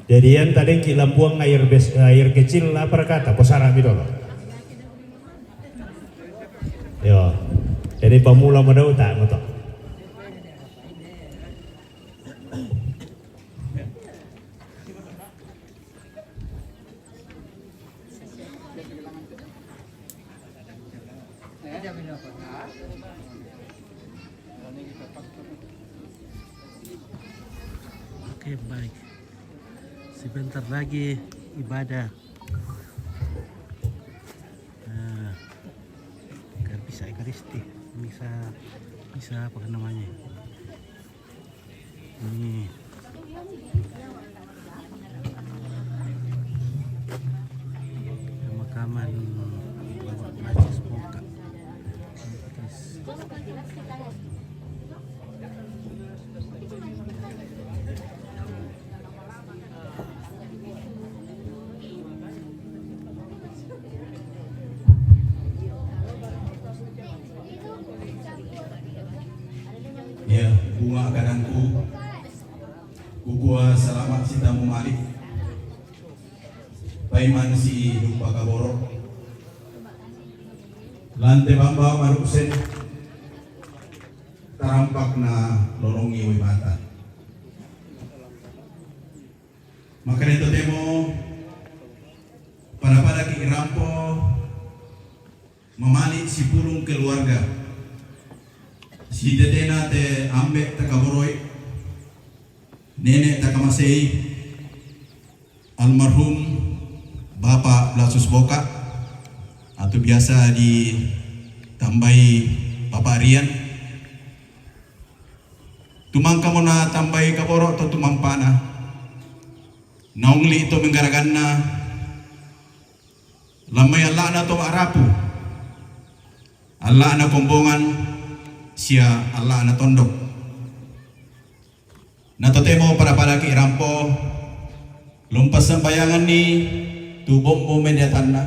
Jadian tadi kita buang air kecil apa kata posara bidolo. Yo. Jadi pemula modal tak ngoto. Oke, baik. Sebentar lagi ibadah. Nah, agar bisa ekaristi, bisa apa namanya? Ini pemakaman Bapak Najis Boka. Ya, bunga kadangku Kukua selamat sita mumalik Paiman si lupa kaboro Lante bamba maruksen Tarampak na lolongi wimata Maka itu temo pada kirampo memalik si pulung keluarga si tetena te ambek takaboroi nenek takamasei almarhum Bapak Blasus Boka atau biasa ditambahi Bapak Rian tumangka mona tambahi kaboro atau tumampana naungli itu menggaraganna lamai Allah na to arapu Allah na kombongan sia Allah na tondok natotemo para ki rampo lumpas sembayangan ni tubom mo mediatanna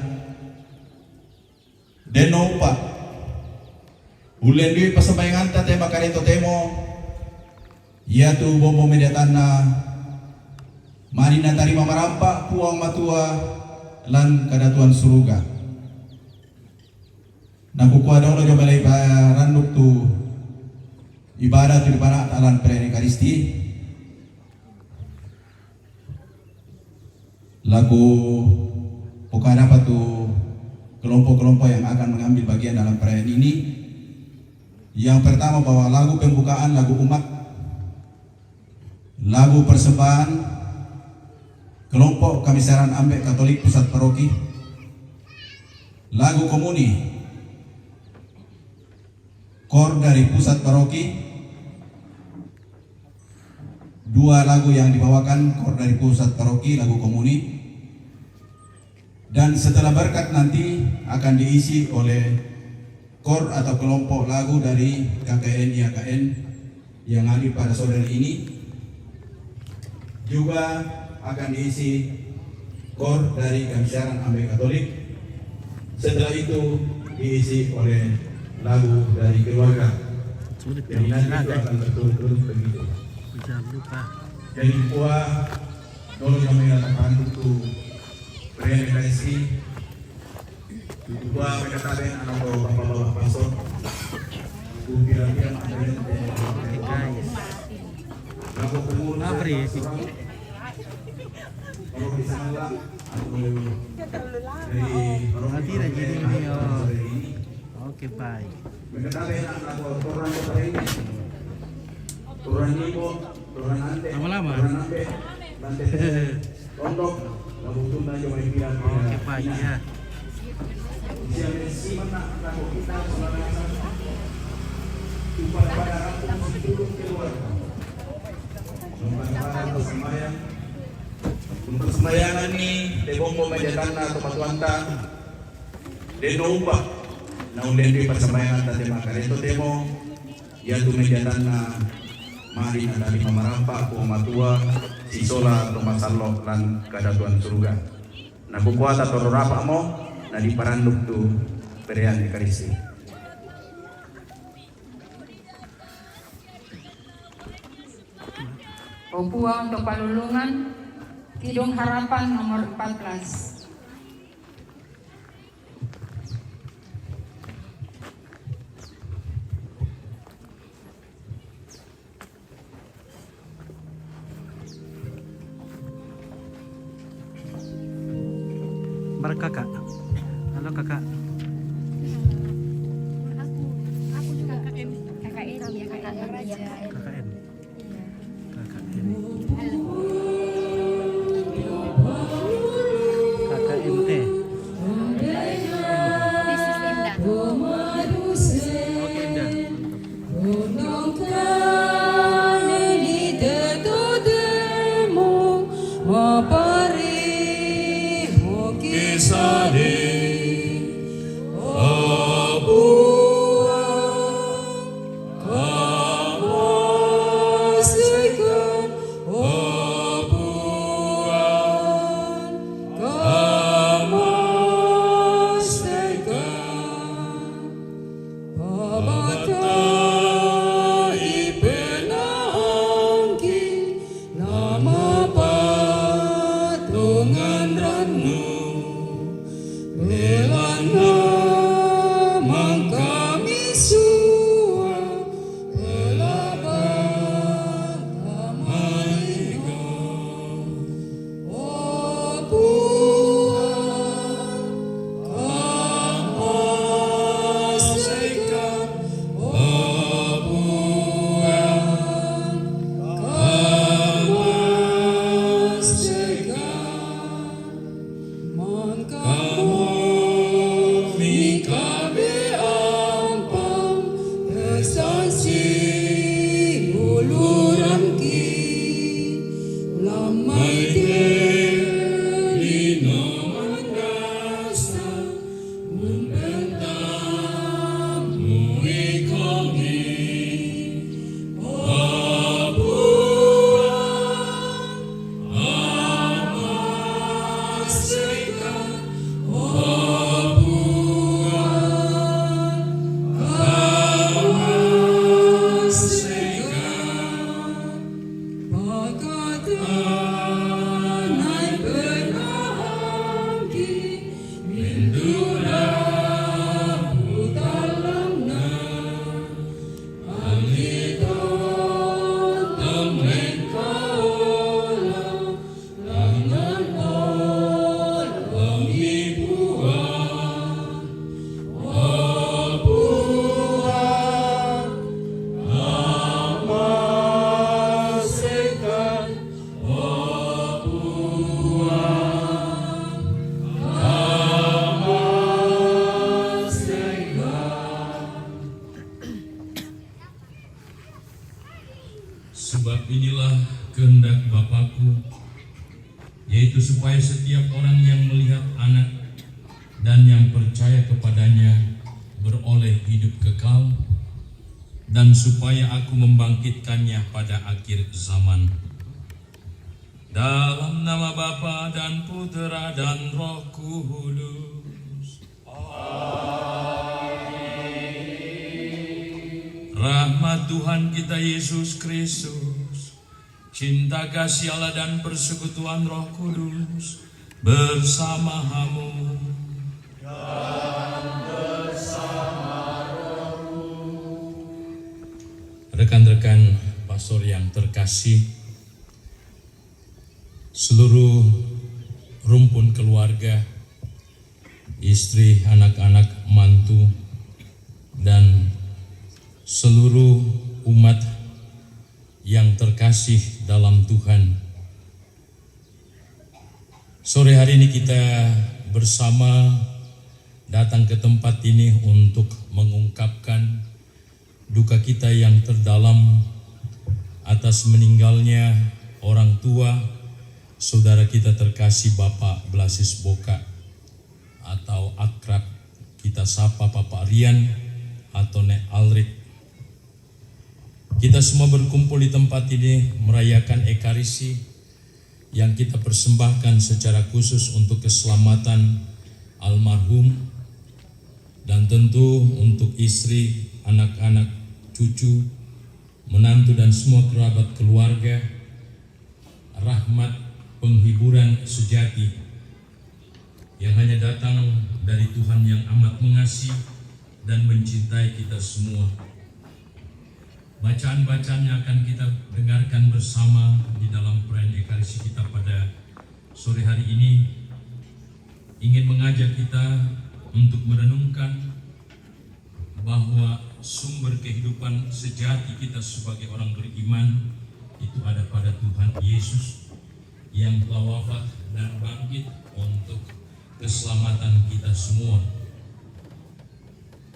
deno pa ulen di pasembayangan tate makarito temo ya tubom mo mediatanna mari na tarima marampa puang matua lan kadatuan suruga nakukuha daw na balay parandok tu ibadah tu dipana alan perene karisti lagu pokada apa tu kelompok-kelompok yang akan mengambil bagian dalam perayaan ini. Yang pertama bahwa lagu pembukaan lagu umat, lagu persembahan kelompok Kamisaran Ambek Katolik Pusat Paroki, lagu komuni kor dari Pusat Paroki, dua lagu yang dibawakan kor dari Pusat Paroki, lagu komuni, dan setelah berkat nanti akan diisi oleh kor atau kelompok lagu dari KKN IAKN yang hadir pada sore ini. Juga akan diisi kor dari Kamisaran Ambek Katolik. Setelah itu diisi oleh lagu dari keluarga. Jadi nanti itu akan berturut-turut begitu. Jangan lupa. Jadi buah dulu kami katakan itu beri kasih. Buah mereka taben anak bapak-bapak pastor. Kira-kira ada yang Guys, lagu kumur. Mabri. Kalau di sana Nanti aja ini. Oke, baik. Lama-lama. Oke, baik ya. Untuk sembayangan ni tebong mo medatan na tumatuanta denoupa na ulen di persembayangan tadi makan itu temo ya tu medatan na mari na dari pamarampa ku matua sisola rumah sallo lan kadatuan surga na kukuata tororapa mo na di paranduk tu perian ekaristi. Opua untuk palulungan Kidung Harapan nomor 14. Kakak. Halo kakak. Aku juga KKN. KKN ya, KKN Raja. KKN. KKN. KKMT. This is Linda. Oke Indah. Sebab inilah kehendak Bapakku, yaitu supaya setiap orang yang melihat anak dan yang percaya kepadanya beroleh hidup kekal, dan supaya aku membangkitkannya pada akhir zaman. Dalam nama Bapa dan Putera dan Roh Kudus. Rahmat Tuhan kita Yesus Kristus, cinta kasih Allah dan persekutuan Roh Kudus bersama kamu. Rekan-rekan pastor yang terkasih, seluruh rumpun keluarga, istri, anak-anak, mantu, dan seluruh umat yang terkasih dalam Tuhan. Sore hari ini kita bersama datang ke tempat ini untuk mengungkapkan duka kita yang terdalam atas meninggalnya orang tua saudara kita terkasih Bapak Blasis Boka, atau akrab kita sapa Papa Rian atau Nek Alrit. Kita semua berkumpul di tempat ini merayakan Ekaristi yang kita persembahkan secara khusus untuk keselamatan almarhum, dan tentu untuk istri, anak-anak, cucu, menantu dan semua kerabat keluarga. Rahmat penghiburan sejati yang hanya datang dari Tuhan yang amat mengasihi dan mencintai kita semua. Bacaan-bacaan yang akan kita dengarkan bersama di dalam perayaan Ekaristi kita pada sore hari ini ingin mengajak kita untuk merenungkan bahwa sumber kehidupan sejati kita sebagai orang beriman itu ada pada Tuhan Yesus yang telah wafat dan bangkit untuk keselamatan kita semua.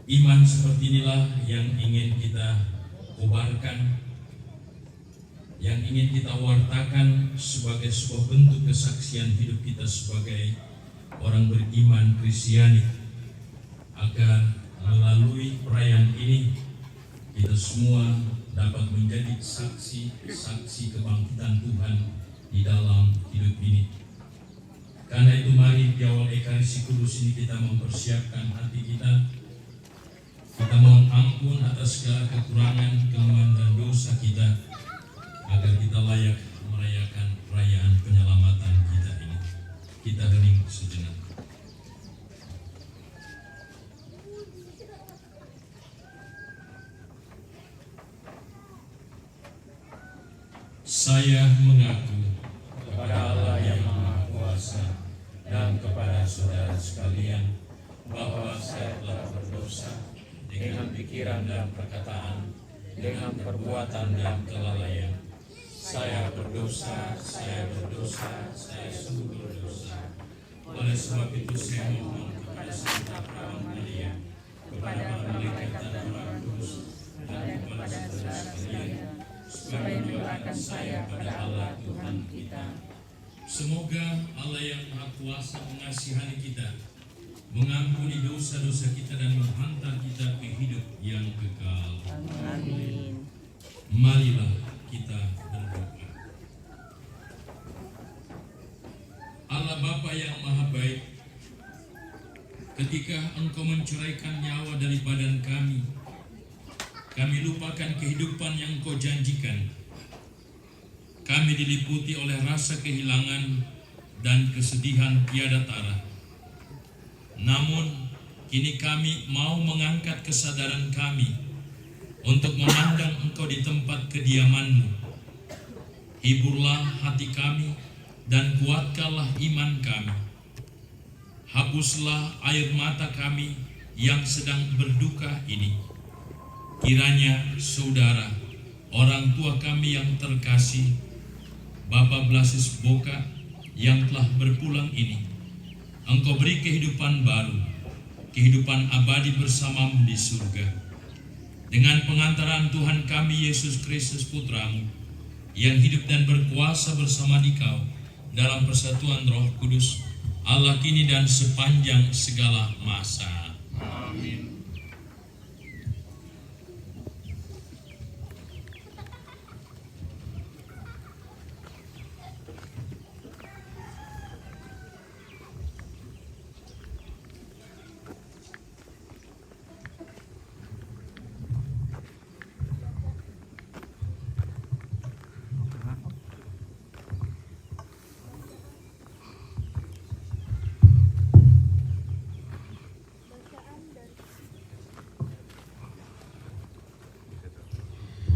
Iman seperti inilah yang ingin kita kobarkan, yang ingin kita wartakan sebagai sebuah bentuk kesaksian hidup kita sebagai orang beriman Kristiani, agar melalui perayaan ini kita semua dapat menjadi saksi kebangkitan Tuhan di dalam hidup ini. Karena itu mari di awal Ekaristi Kudus ini kita mempersiapkan hati kita. Kita mohon ampun atas segala kekurangan, kelemahan dan dosa kita, agar kita layak merayakan perayaan penyelamatan kita ini. Kita hening sejenak. Saya mengaku kepada Allah yang Maha Kuasa dan kepada saudara sekalian bahwa saya telah berdosa dengan pikiran dan perkataan, dengan perbuatan dan kelalaian. Saya berdosa, saya sungguh berdosa. Oleh sebab itu saya mohon kepada Santa Perawan Maria, kepada para malaikat dan para kudus, dan kepada saudara sekalian, supaya mendoakan saya pada Allah Tuhan kita. Semoga Allah yang Maha Kuasa mengasihani kita, mengampuni dosa-dosa kita dan menghantar kita ke hidup yang kekal. Amin. Marilah kita berdoa. Allah Bapa yang Maha Baik, ketika Engkau menceraikan nyawa dari badan kami lupakan kehidupan yang Engkau janjikan. Kami diliputi oleh rasa kehilangan dan kesedihan tiada tara. Namun, kini kami mau mengangkat kesadaran kami untuk memandang Engkau di tempat kediaman-Mu. Hiburlah hati kami dan kuatkanlah iman kami. Hapuslah air mata kami yang sedang berduka ini. Kiranya saudara, orang tua kami yang terkasih, Bapak Blasius Boka yang telah berpulang ini, Engkau beri kehidupan baru, kehidupan abadi bersamamu di surga. Dengan pengantaran Tuhan kami Yesus Kristus Putramu, yang hidup dan berkuasa bersama Dikau dalam persatuan Roh Kudus, Allah kini dan sepanjang segala masa. Amin.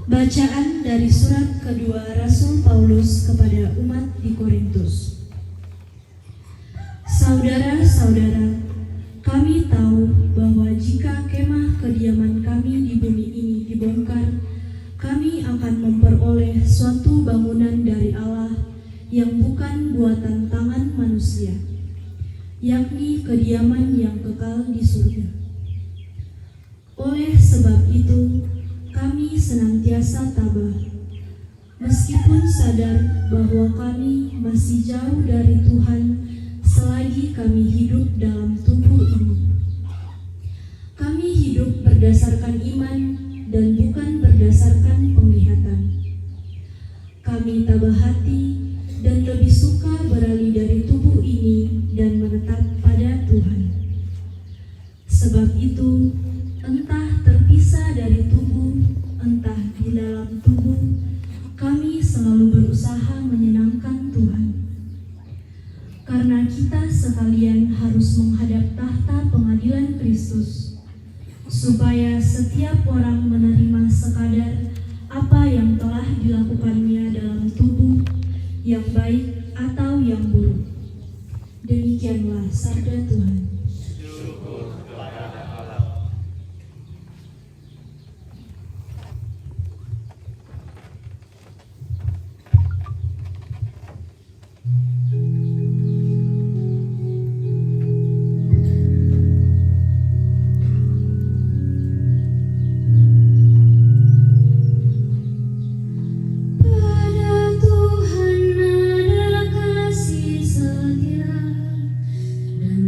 Bacaan dari surat kedua Rasul Paulus kepada umat di Korintus. Saudara-saudara, kami tahu bahwa jika kemah kediaman kami di bumi ini dibongkar, kami akan memperoleh suatu bangunan dari Allah yang bukan buatan tangan manusia, yakni kediaman yang kekal di surga. Oleh sebab itu, kami senantiasa tabah, meskipun sadar bahwa kami masih jauh dari Tuhan selagi kami hidup dalam tubuh ini. Kami hidup berdasarkan iman dan bukan berdasarkan penglihatan. Kami tabah hati dan lebih suka beralih dari tubuh ini dan menetap pada Tuhan. Sebab itu, entah terpisah dari tubuh, entah di dalam tubuh, kami selalu berusaha menyenangkan Tuhan. supaya setiap orang menerima sekadar apa yang telah dilakukannya dalam tubuh, yang baik atau yang buruk. Demikianlah sabda Tuhan. Pada Tuhan ada kasih setia dan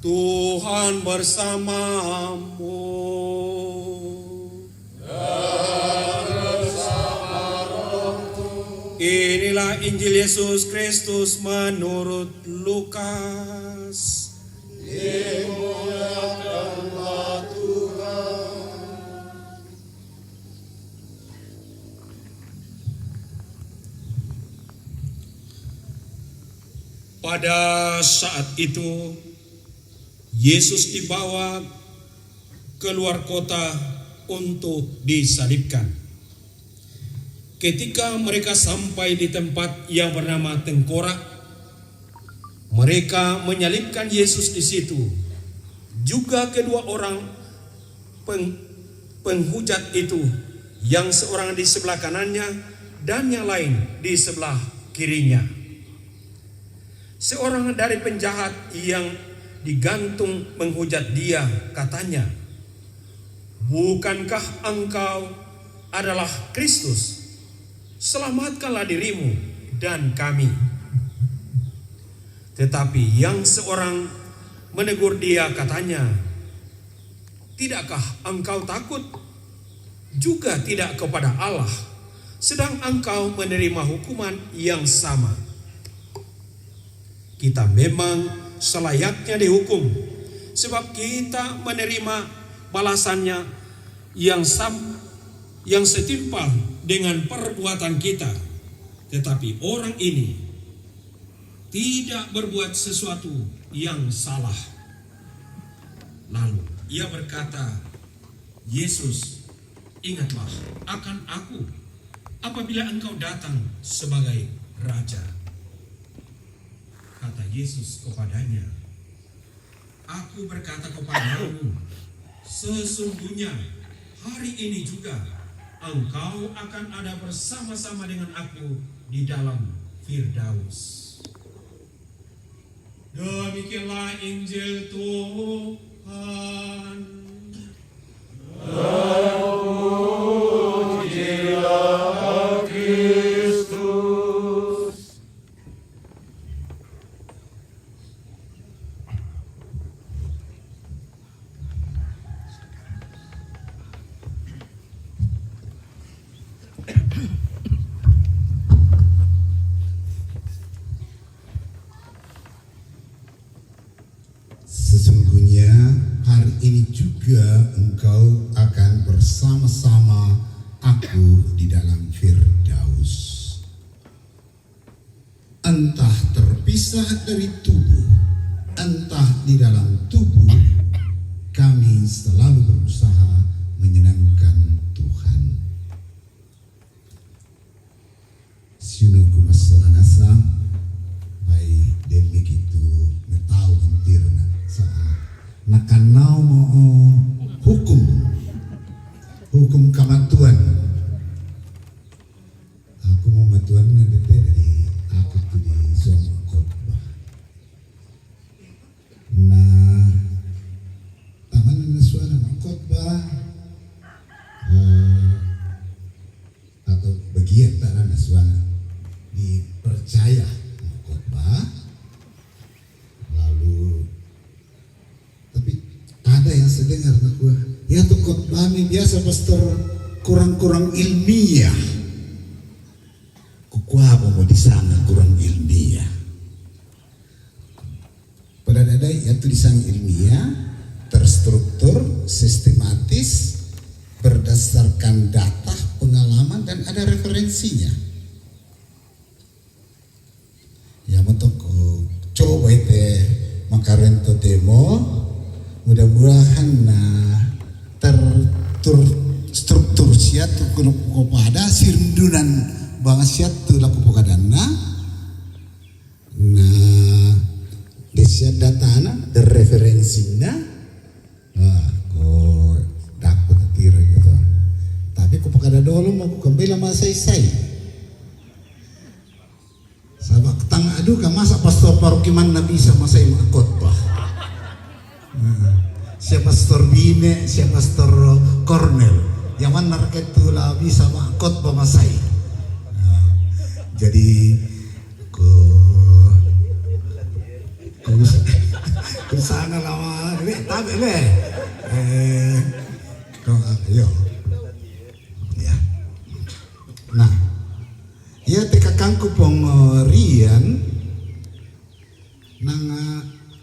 Tuhan bersamamu. Inilah Injil Yesus Kristus menurut Lukas. Dimuliakanlah Tuhan. Pada saat itu Yesus dibawa keluar kota untuk disalibkan. Ketika mereka sampai di tempat yang bernama Tengkorak, mereka menyalibkan Yesus di situ. Juga kedua orang penghujat itu, yang seorang di sebelah kanannya dan yang lain di sebelah kirinya. Seorang dari penjahat yang digantung menghujat dia, katanya, "Bukankah engkau adalah Kristus? Selamatkanlah dirimu dan kami." Tetapi yang seorang menegur dia, katanya, "Tidakkah engkau takut juga tidak kepada Allah, sedang engkau menerima hukuman yang sama? Kita memang selayaknya dihukum, sebab kita menerima balasannya yang setimpal dengan perbuatan kita. Tetapi orang ini tidak berbuat sesuatu yang salah." Lalu ia berkata, "Yesus, ingatlah akan aku apabila engkau datang sebagai Raja." Kata Yesus kepadanya, "Aku berkata kepadamu, sesungguhnya hari ini juga engkau akan ada bersama-sama dengan aku di dalam Firdaus." Demikianlah Injil Tuhan. Terpujilah Kristus. Sesungguhnya hari ini juga engkau akan bersama-sama aku di dalam Firdaus. Entah terpisah dari tubuh, entah di dalam tubuh, kami selalu berusaha menyenangkan Tuhan. Sinuku masalanasa, baik demikitu metau mentirna saat nakanau mau hukum kamatuan. Aku mau matuan nanti dari aku tuh di suami khotbah. Nah, taman suara khotbah atau bagian tanah suara dipercaya khotbah. Lalu tapi ada yang sedengar aku, ya tuh khotbah ini biasa pastor kurang-kurang ilmiah. Kuku apa mau disana kurang ilmiah? Pada ada itu disana ilmiah, terstruktur, sistematis, berdasarkan data, pengalaman dan ada referensinya. Ya untuk coba itu makarento demo, mudah-mudahan terstruktur siat kepada sirndunan bangsa siat laku pokadana desia datana dan referensinya kok dapat tira gitu. Tapi kok pokada dulu mau kembali lama saya sabak tang aduh ka masa pastor parokiman na bisa masay khotbah. Siapa pastor Bine, siapa pastor Cornel, yang mana rakyat tu lah bisa khotbah masay. Jadi ku sana lama tabe be. Yo. Ya. Nah, ya tekakangku pong rian nang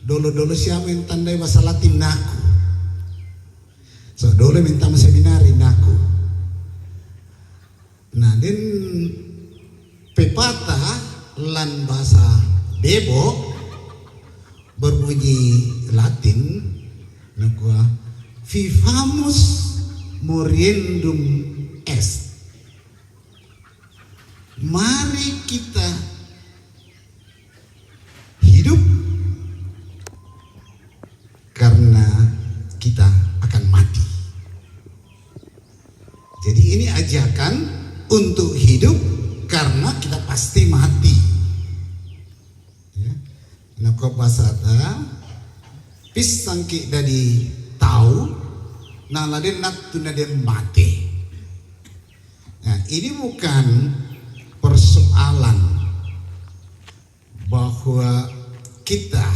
dolo-dolo siya men tandai bahasa Latin naku. So dolo minta seminari naku. Nah, den pepatah lan bahasa Bebo berbunyi Latin nakua vivamus moriendum est. Mari kita hidup karena kita akan mati. Jadi ini ajakan untuk hidup karena kita pasti mati. Ya. Nah, kau pasata pisangki dari tahu, nah laden natu naden mati. Nah, ini bukan persoalan bahwa kita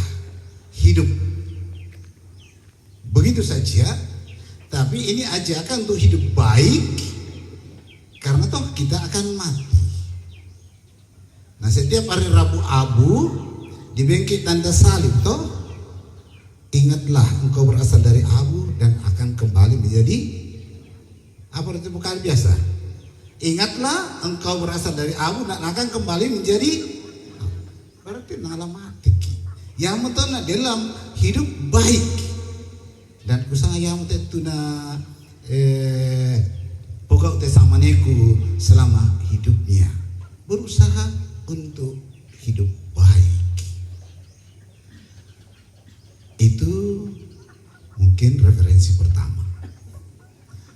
hidup begitu saja, tapi ini ajakan untuk hidup baik karena toh kita akan mati. Nah, setiap hari Rabu Abu di bengki tanda salib toh, ingatlah engkau berasal dari abu dan akan kembali menjadi apa itu bukan biasa. Ingatlah engkau berasal dari abu dan akan kembali menjadi, berarti nala mati. Yang metona dalam hidup baik dan usaha yang tuna pokok tesamaneku selama hidupnya berusaha untuk hidup baik. Itu mungkin referensi pertama.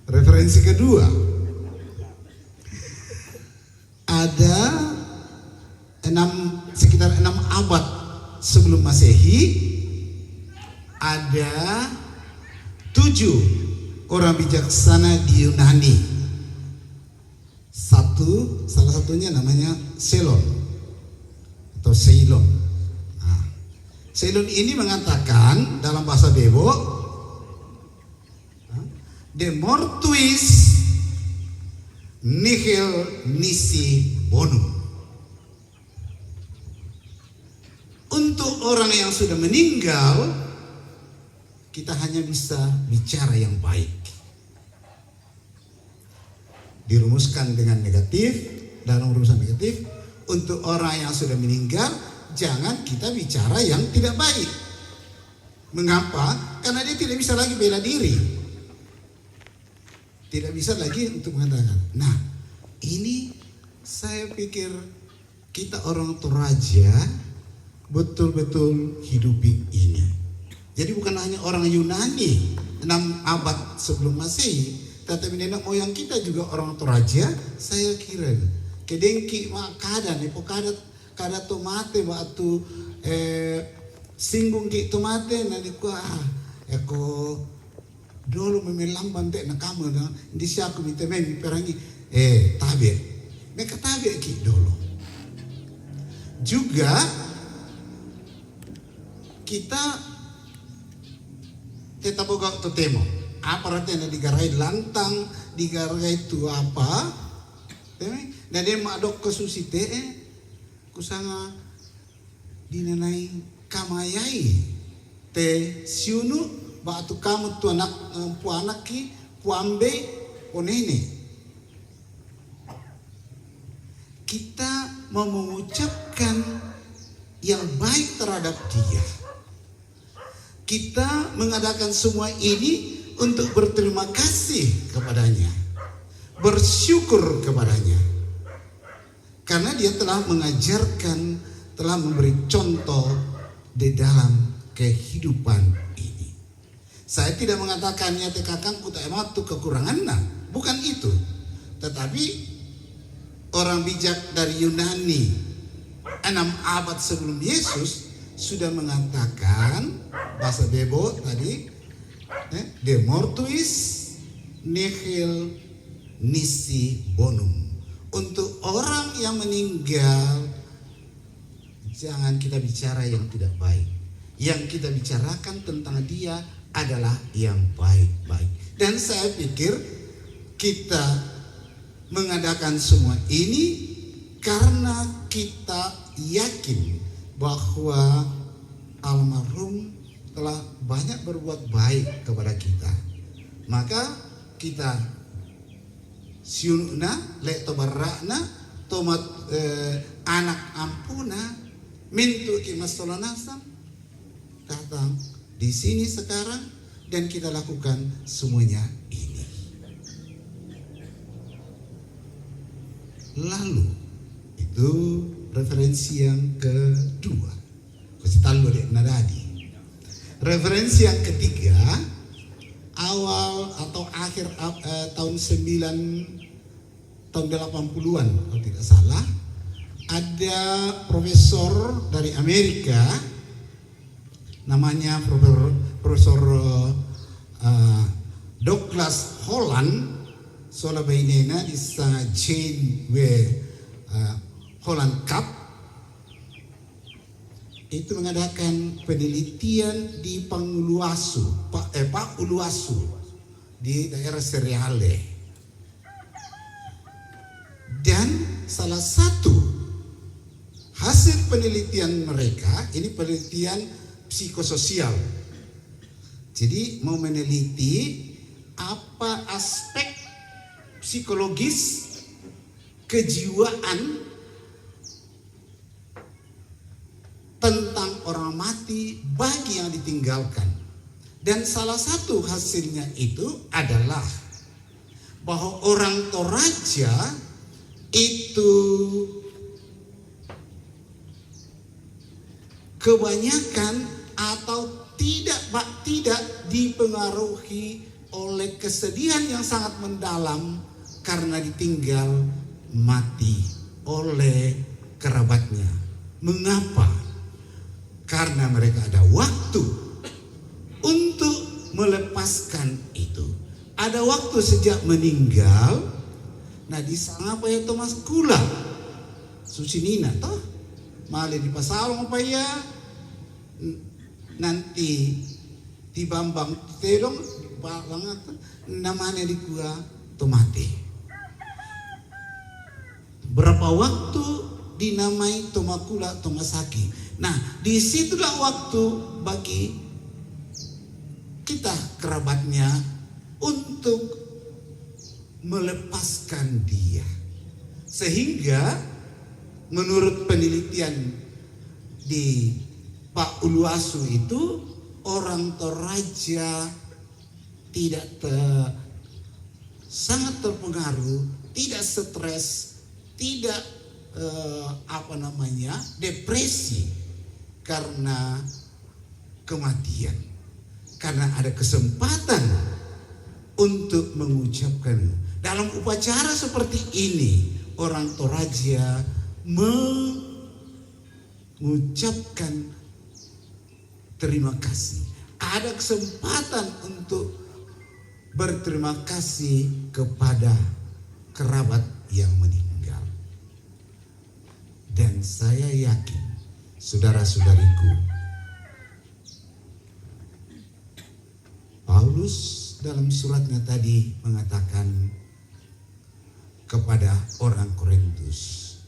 Referensi kedua, ada sekitar 6 abad sebelum Masehi ada 7 orang bijaksana di Yunani. Salah satunya namanya Selon atau Ceylon. Nah, Ceylon ini mengatakan dalam bahasa Bebo, de mortuis nihil nisi bonum. Untuk orang yang sudah meninggal, kita hanya bisa bicara yang baik. Dirumuskan dengan negatif, dalam rumusan negatif. Untuk orang yang sudah meninggal, jangan kita bicara yang tidak baik. Mengapa? Karena dia tidak bisa lagi bela diri. Tidak bisa lagi untuk mengatakan. Nah, ini saya pikir kita orang Toraja betul-betul hidupi ini. Jadi bukan hanya orang Yunani 6 abad sebelum Masehi, tetapi nenek moyang kita juga orang Toraja. Saya kira kedengki mak kada nih pokada kada tomate waktu singgung ki tomate nani ko eko dulu memelamban dek na kamu na di siaku minta memi perangi tabe mereka tabe ki dulu juga kita tetap boga totemo apa artinya digarai lantang digarai itu apa dan dia madok ke susite kusanga dinanai kamayai te siunu batu kamu tu anak puanak ki puambe onene. Kita mau mengucapkan yang baik terhadap dia. Kita mengadakan semua ini untuk berterima kasih kepadanya, bersyukur kepadanya. Karena dia telah mengajarkan, telah memberi contoh di dalam kehidupan ini. Saya tidak mengatakannya tekakangku tak ematu kekurangan, bukan itu. Tetapi orang bijak dari Yunani 6 abad sebelum Yesus sudah mengatakan bahasa Bebo tadi, de mortuis nihil nisi bonum. Untuk orang yang meninggal, jangan kita bicara yang tidak baik. Yang kita bicarakan tentang dia adalah yang baik-baik. Dan saya pikir kita mengadakan semua ini karena kita yakin bahwa almarhum telah banyak berbuat baik kepada kita. Maka kita siunna lek tobarakna tomat anak ampuna mintu kimas tolonasam datang di sini sekarang dan kita lakukan semuanya ini. Lalu itu referensi yang kedua. Kositallo dek nadadi. Referensi yang ketiga, awal atau akhir tahun 80-an kalau tidak salah, ada profesor dari Amerika namanya Profesor Douglas Holland sola bainena di sa Jane W. Holland Cup itu mengadakan penelitian di Pak Uluwasu di daerah Seriale. Dan salah satu hasil penelitian mereka, ini penelitian psikososial. Jadi mau meneliti apa aspek psikologis kejiwaan tentang orang mati bagi yang ditinggalkan. Dan salah satu hasilnya itu adalah bahwa orang Toraja itu kebanyakan atau tidak dipengaruhi oleh kesedihan yang sangat mendalam karena ditinggal mati oleh kerabatnya. Mengapa? Karena mereka ada waktu untuk melepaskan itu. Ada waktu sejak meninggal. Nah di sana apa ya Thomas Kula Susinina toh mali di pasalong apa ya nanti di Bambang Tedong banget namanya di gua Tomate. Berapa waktu dinamai Tomakula Tomasaki. Nah disitulah waktu bagi kita kerabatnya untuk melepaskan dia. Sehingga menurut penelitian di Pak Uluwasu itu orang Toraja tidak sangat terpengaruh, tidak stres, tidak depresi karena kematian. Karena ada kesempatan untuk mengucapkan dalam upacara seperti ini, orang Toraja mengucapkan terima kasih. Ada kesempatan untuk berterima kasih kepada kerabat yang meninggal. Dan saya yakin, saudara-saudariku, Paulus dalam suratnya tadi mengatakan kepada orang Korintus,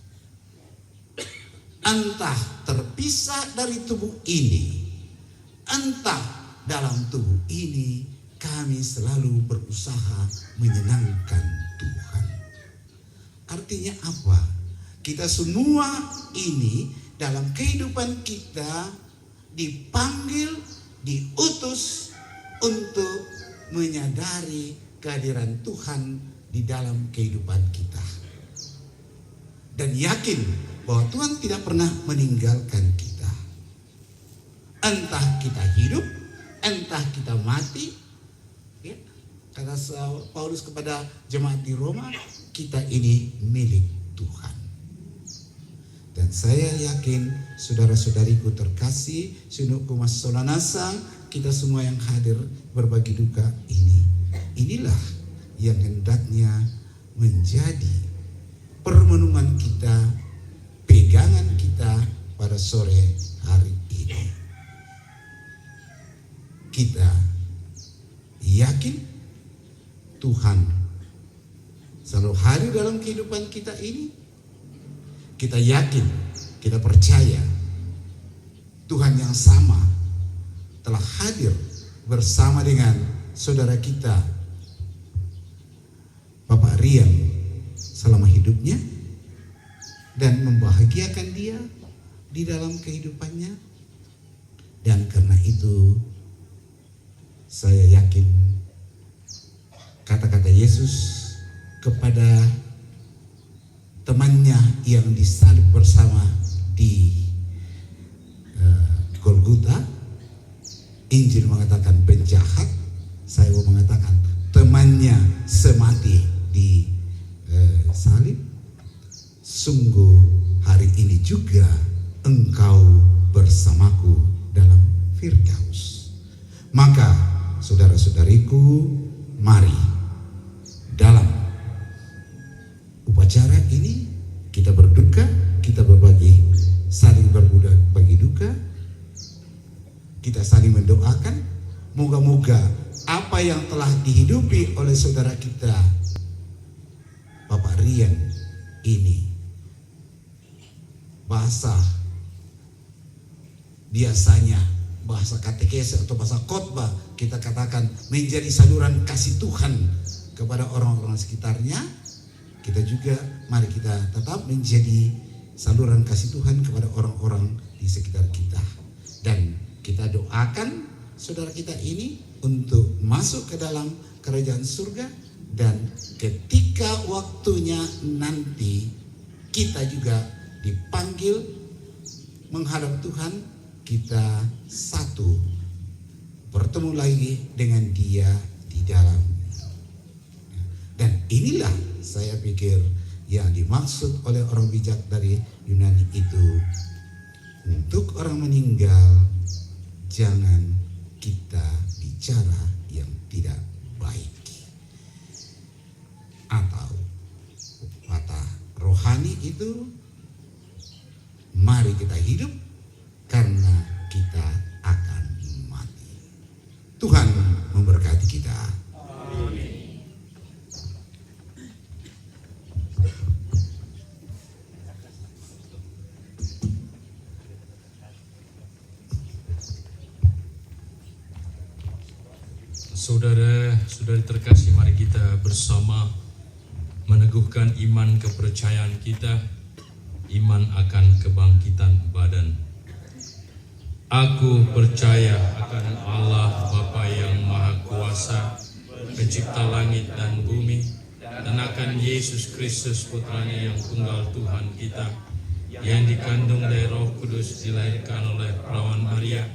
entah terpisah dari tubuh ini, entah dalam tubuh ini, kami selalu berusaha menyenangkan Tuhan. Artinya apa? Kita semua ini dalam kehidupan kita dipanggil, diutus untuk menyadari kehadiran Tuhan di dalam kehidupan kita. Dan yakin bahwa Tuhan tidak pernah meninggalkan kita. Entah kita hidup, entah kita mati. Ya, kata Paulus kepada jemaat di Roma, kita ini milik Tuhan. Dan saya yakin saudara-saudariku terkasih, Sinuku Masolanasa, kita semua yang hadir berbagi duka ini. Inilah yang hendaknya menjadi permenungan kita, pegangan kita pada sore hari ini. Kita yakin Tuhan selalu hadir dalam kehidupan kita ini. Kita yakin, kita percaya Tuhan yang sama telah hadir bersama dengan saudara kita Bapak Rian selama hidupnya dan membahagiakan dia di dalam kehidupannya. Dan karena itu saya yakin kata-kata Yesus kepada temannya yang disalib bersama di Golgota, Injil mengatakan penjahat, saya mau mengatakan temannya semati di salib. Sungguh hari ini juga engkau bersamaku dalam Firdaus. Maka saudara-saudariku, mari dalam upacara ini kita berduka, kita berbagi, saling berbagi duka, kita saling mendoakan. Moga-moga apa yang telah dihidupi oleh saudara kita Bapak Rian ini, bahasa biasanya, bahasa katekese atau bahasa khotbah, kita katakan menjadi saluran kasih Tuhan kepada orang-orang sekitarnya. Kita juga mari kita tetap menjadi saluran kasih Tuhan kepada orang-orang di sekitar kita. Dan kita doakan saudara kita ini untuk masuk ke dalam kerajaan surga. Dan ketika waktunya nanti kita juga dipanggil menghadap Tuhan, kita satu bertemu lagi dengan Dia di dalam. Dan inilah saya pikir yang dimaksud oleh orang bijak dari Yunani itu. Untuk orang meninggal jangan kita bicara yang tidak baik. Atau kata rohani itu, mari kita hidup karena kita akan mati. Tuhan memberkati kita. Amin. Saudara-saudari terkasih, mari kita bersama meneguhkan iman kepercayaan kita, iman akan kebangkitan badan. Aku percaya akan Allah Bapa yang Maha Kuasa, pencipta langit dan bumi, dan akan Yesus Kristus putranya yang tunggal Tuhan kita, yang dikandung dari Roh Kudus, dilahirkan oleh perawan Maria,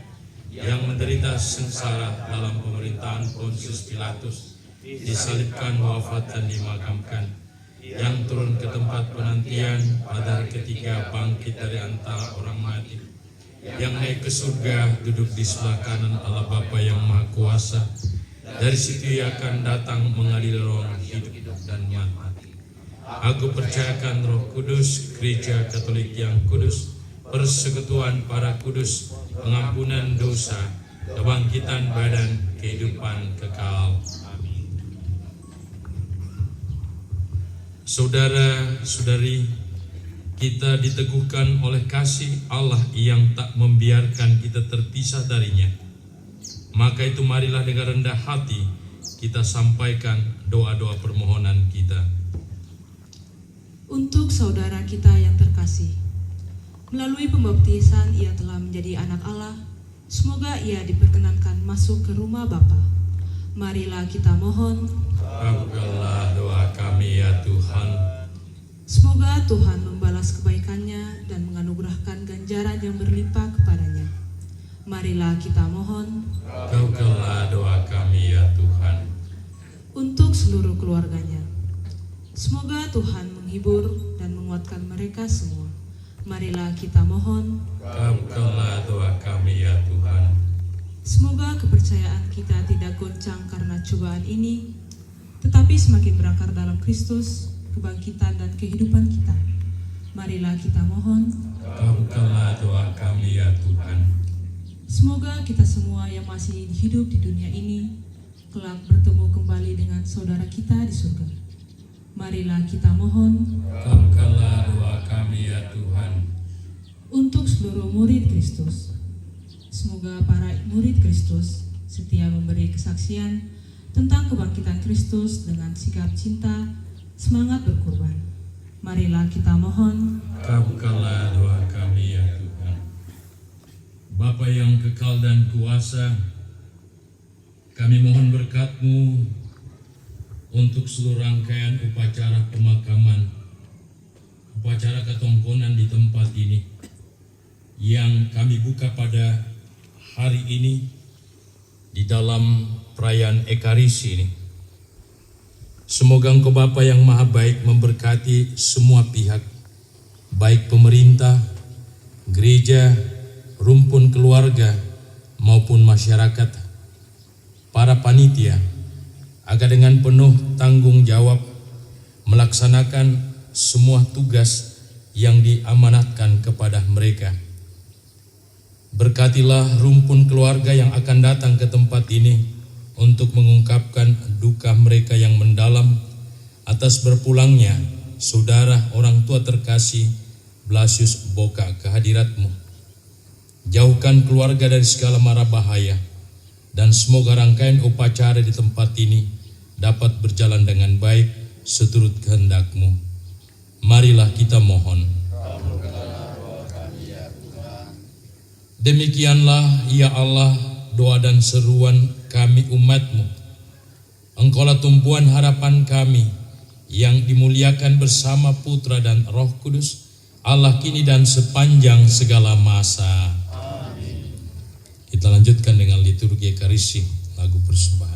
yang menderita sengsara dalam pemerintahan Pontius Pilatus, disalibkan, wafat dan dimakamkan, yang turun ke tempat penantian, pada hari ketiga bangkit dari antara orang mati, yang naik ke surga, duduk di sebelah kanan Allah Bapa yang Maha Kuasa. Dari situ Ia akan datang mengadili orang hidup dan mati. Aku percayakan Roh Kudus, Gereja Katolik yang kudus, persekutuan para kudus, pengampunan dosa, kebangkitan badan, kehidupan kekal. Amin. Saudara-saudari, kita diteguhkan oleh kasih Allah yang tak membiarkan kita terpisah darinya. Maka itu marilah dengan rendah hati kita sampaikan doa-doa permohonan kita. Untuk saudara kita yang terkasih, melalui pembaptisan ia telah menjadi anak Allah. Semoga ia diperkenankan masuk ke rumah Bapa. Marilah kita mohon. Kabulkanlah doa kami ya Tuhan. Semoga Tuhan membalas kebaikannya dan menganugerahkan ganjaran yang berlimpah kepadanya. Marilah kita mohon. Kabulkanlah doa kami ya Tuhan. Untuk seluruh keluarganya, semoga Tuhan menghibur dan menguatkan mereka semua. Marilah kita mohon. Kabulkanlah doa kami ya Tuhan. Semoga kepercayaan kita tidak goncang karena cobaan ini, tetapi semakin berakar dalam Kristus, kebangkitan dan kehidupan kita. Marilah kita mohon. Kabulkanlah doa kami ya Tuhan. Semoga kita semua yang masih hidup di dunia ini kelak bertemu kembali dengan saudara kita di surga. Marilah kita mohon Kabulkanlah doa kami ya Tuhan. untuk seluruh murid Kristus. Semoga para murid Kristus setia memberi kesaksian tentang kebangkitan Kristus dengan sikap cinta, semangat berkorban. Marilah kita mohon Kabulkanlah doa kami ya Tuhan. Bapa yang kekal dan kuasa, kami mohon berkat-Mu untuk seluruh rangkaian upacara pemakaman, upacara ketongkonan di tempat ini yang kami buka pada hari ini di dalam perayaan Ekaristi ini. Semoga Engkau Bapa yang Maha Baik memberkati semua pihak, baik pemerintah, gereja, rumpun keluarga, maupun masyarakat, para panitia, agar dengan penuh tanggung jawab melaksanakan semua tugas yang diamanatkan kepada mereka. Berkatilah rumpun keluarga yang akan datang ke tempat ini untuk mengungkapkan duka mereka yang mendalam atas berpulangnya saudara orang tua terkasih Blasius Boka ke hadirat-Mu. Jauhkan keluarga dari segala mara bahaya, dan semoga rangkaian upacara di tempat ini dapat berjalan dengan baik seturut kehendak-Mu. Marilah kita mohon. Demikianlah ya Allah doa dan seruan kami umat-Mu. Engkaulah tumpuan harapan kami yang dimuliakan bersama Putra dan Roh Kudus, Allah kini dan sepanjang segala masa. Amin. Kita lanjutkan dengan liturgi Ekaristi, lagu persembahan.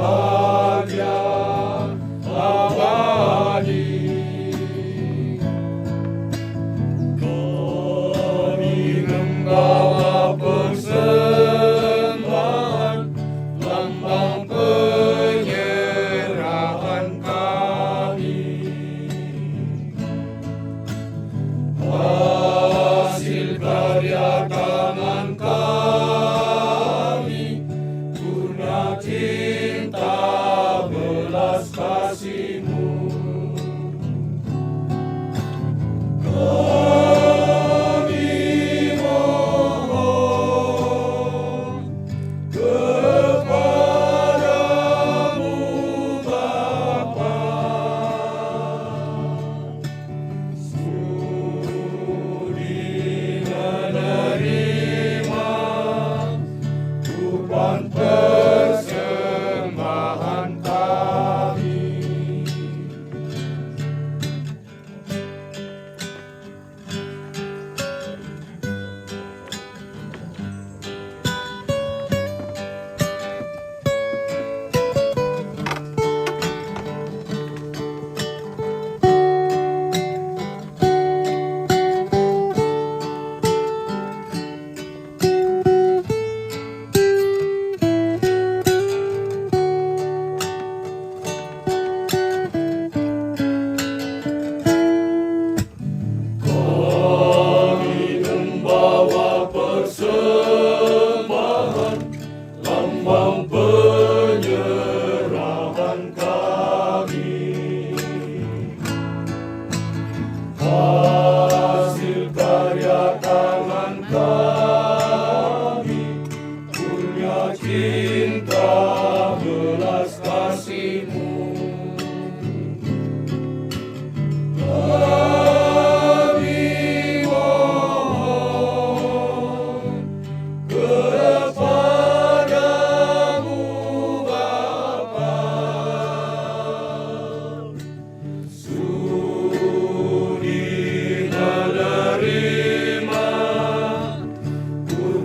Bahagia,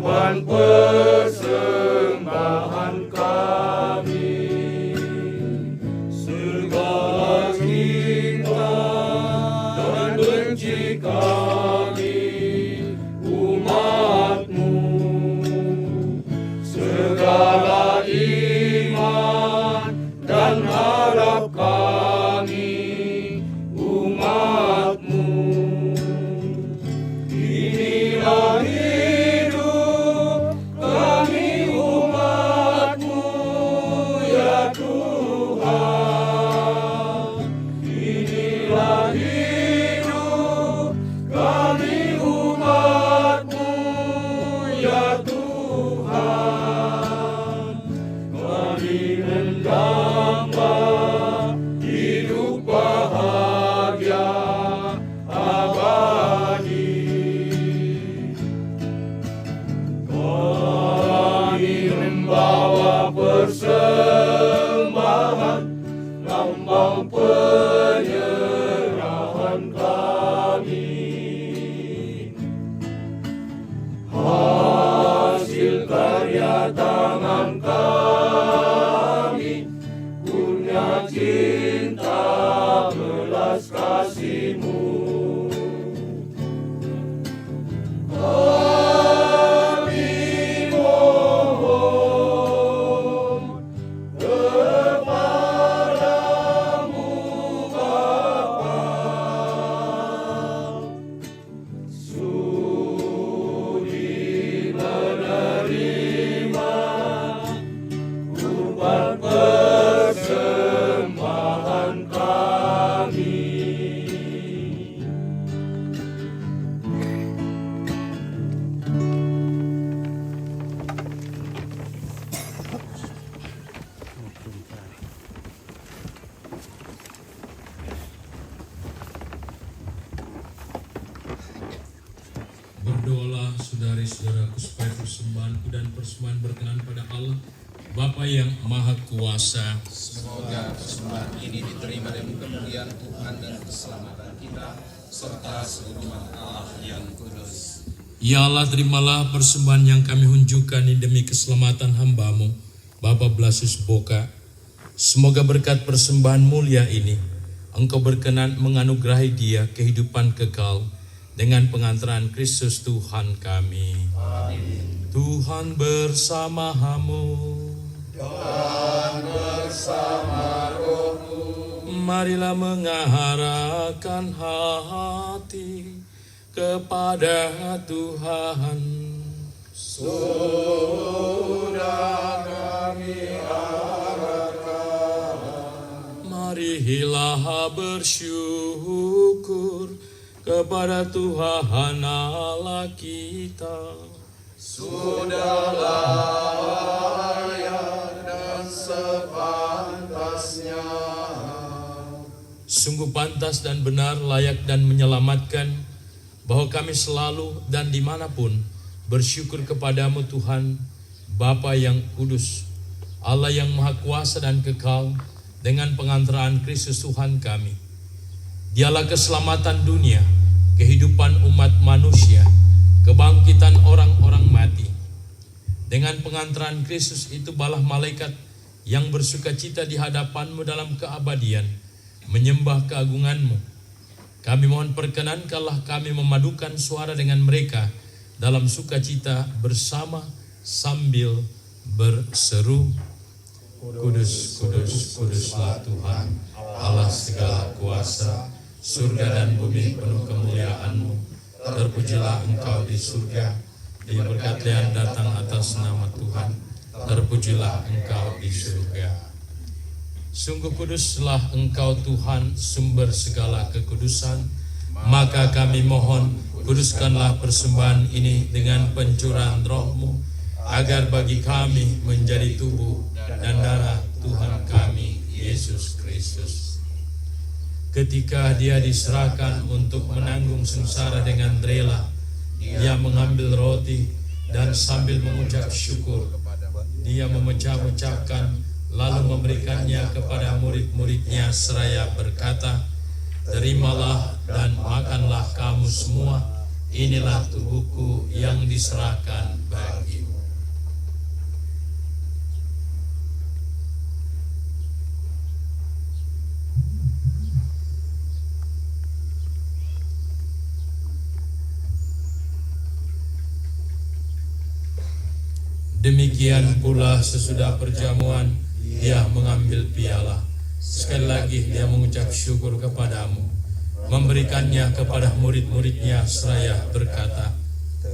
Kurban persembahan kami, segala cinta dan benci kami, umat-Mu, segala iman dan harap kami, umat-Mu. Inilah hidup kami, umat-Mu, ya Tuhan. Inilah hidup kami, umat-Mu, ya Tuhan. Kami mendamba hidup bahagia abadi. Kami membawa persembahan lambang penyerahan kami, hasil karya tangan kami, kurnia cinta belas kasih-Mu. Kami mohon kepadamu Bapa, sudi menerima kurban persembahan kami. Berdoalah saudari-saudaraku supaya persembahanku dan persembahan berkenan pada Allah Bapa yang Maha Kuasa. Semoga persembahan ini diterima dengan kemuliaan Tuhan dan keselamatan kita, serta seluruh umat Allah yang kudus. Ya Allah, terimalah persembahan yang kami unjukkan ini demi keselamatan hamba-Mu, Bapak Blasius Boka. Semoga berkat persembahan mulia ini, Engkau berkenan menganugerahi dia kehidupan kekal dengan pengantaran Kristus Tuhan kami. Amin. Tuhan bersama-Mu. Dan bersama rohmu. Marilah mengarahkan hati kepada Tuhan. Sudah kami arahkan. Marilah bersyukur kepada Tuhan Allah kita. Sudah layak dan sepantasnya. Sungguh pantas dan benar, layak dan menyelamatkan, bahwa kami selalu dan dimanapun bersyukur kepadamu Tuhan, Bapa yang kudus, Allah yang maha kuasa dan kekal, dengan pengantaraan Kristus Tuhan kami. Dialah keselamatan dunia, kehidupan umat manusia, kebangkitan orang-orang mati. Dengan pengantaran Kristus itu balah malaikat yang bersukacita di hadapan-Mu dalam keabadian, menyembah keagungan-Mu. Kami mohon perkenankanlah kami memadukan suara dengan mereka dalam sukacita bersama sambil berseru, Kudus, kudus, kuduslah Tuhan, Allah segala kuasa, surga dan bumi penuh kemuliaan-Mu. Terpujilah Engkau di surga, diberkatilah datang atas nama Tuhan. Terpujilah Engkau di surga. Sungguh kuduslah Engkau Tuhan, sumber segala kekudusan. Maka kami mohon, kuduskanlah persembahan ini dengan pencurahan Roh-Mu, agar bagi kami menjadi tubuh dan darah Tuhan kami, Yesus Kristus. Ketika dia diserahkan untuk menanggung sengsara dengan rela, dia mengambil roti dan sambil mengucap syukur, dia memecah-mecahkan lalu memberikannya kepada murid-muridnya seraya berkata, terimalah dan makanlah kamu semua, inilah tubuhku yang diserahkan bagi Demikian pula sesudah perjamuan, dia mengambil piala. Sekali lagi dia mengucap syukur kepadamu, memberikannya kepada murid-muridnya seraya berkata,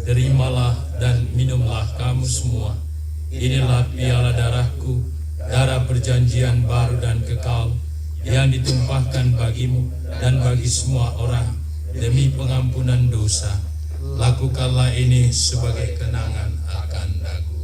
terimalah dan minumlah kamu semua. Inilah piala darahku, darah perjanjian baru dan kekal, yang ditumpahkan bagimu dan bagi semua orang demi pengampunan dosa. Lakukanlah ini sebagai kenangan akan aku.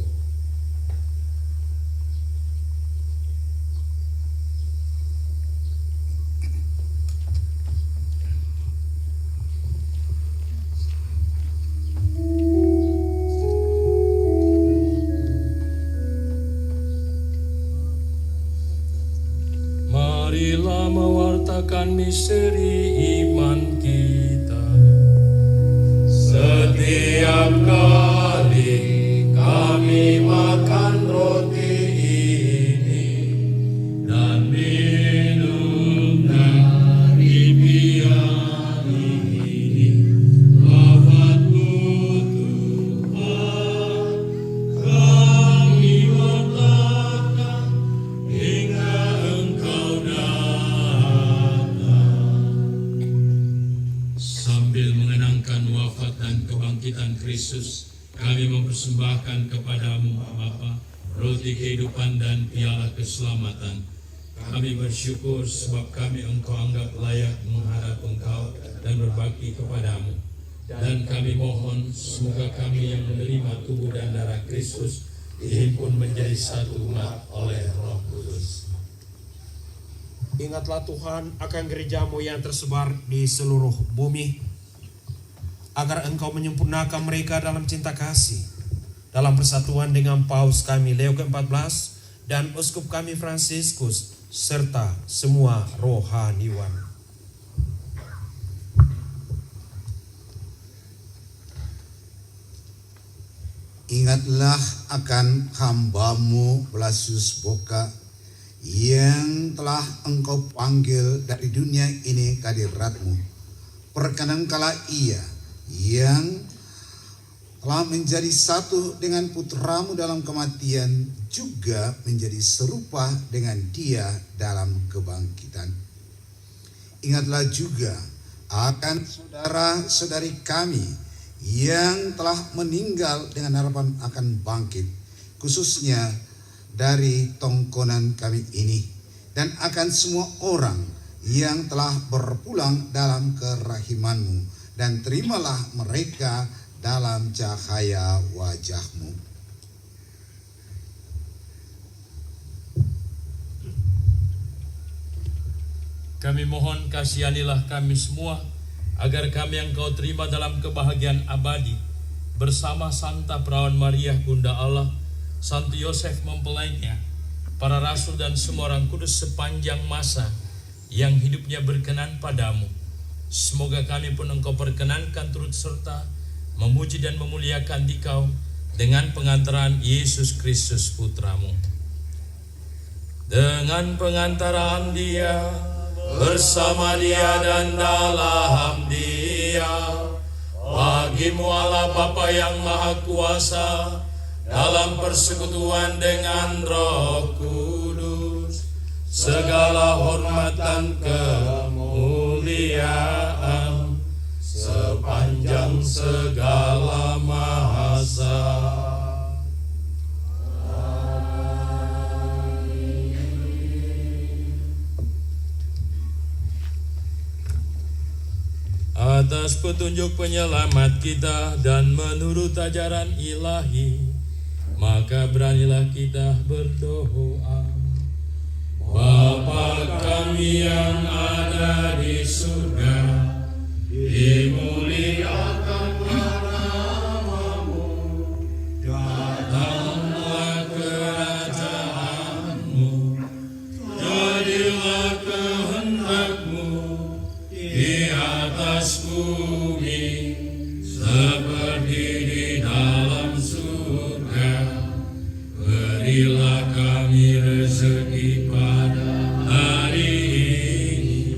Marilah mewartakan misteri iman kita. Setiap kali kami makan roti ini dan minum dari piala ini, lafaz-Mu Tuhan kami wartakan hingga Engkau datang. Sambil mengenangkan wafat dan kebangkitan Kristus, kami mempersembahkan kepadamu Bapa roti kehidupan dan piala keselamatan. Kami bersyukur sebab kami Engkau anggap layak menghadap Engkau dan berbakti kepadamu. Dan kami mohon semoga kami yang menerima tubuh dan darah Kristus dihimpun menjadi satu umat oleh Roh Kudus. Ingatlah Tuhan akan gerejamu yang tersebar di seluruh bumi, agar Engkau menyempurnakan mereka dalam cinta kasih, dalam persatuan dengan Paus kami Leo ke-14 dan Uskup kami Fransiskus, serta semua rohaniwan. Ingatlah akan hamba-Mu Blasius Boka yang telah Engkau panggil dari dunia ini ke hadirat-Mu. Perkenankanlah ia yang telah menjadi satu dengan putra-Mu dalam kematian, juga menjadi serupa dengan Dia dalam kebangkitan. Ingatlah juga akan saudara-saudari kami yang telah meninggal dengan harapan akan bangkit, khususnya dari tongkonan kami ini, dan akan semua orang yang telah berpulang dalam kerahiman-Mu, dan terimalah mereka dalam cahaya wajah-Mu. Kami mohon kasihanilah kami semua, agar kami yang Kau terima dalam kebahagiaan abadi, bersama Santa Perawan Maria Bunda Allah, Santo Yosef mempelainya, para rasul dan semua orang kudus sepanjang masa yang hidupnya berkenan padamu. Semoga kami pun Engkau perkenankan turut serta memuji dan memuliakan Dikau dengan pengantaran Yesus Kristus Putra-Mu. Dengan pengantaran Dia, bersama Dia dan dalam Dia, bagi-Mu Allah Bapa yang Maha Kuasa, dalam persekutuan dengan Roh Kudus, segala hormat dan kemuliaan sepanjang segala masa. Atas petunjuk penyelamat kita dan menurut ajaran ilahi, maka beranilah kita berdoa. Bapa kami yang ada di surga, dimuliakan nama-Mu, datanglah kerajaan-Mu, jadilah kehendak-Mu di atas bumi seperti di dalam surga. Berilah kami rezeki pada hari ini,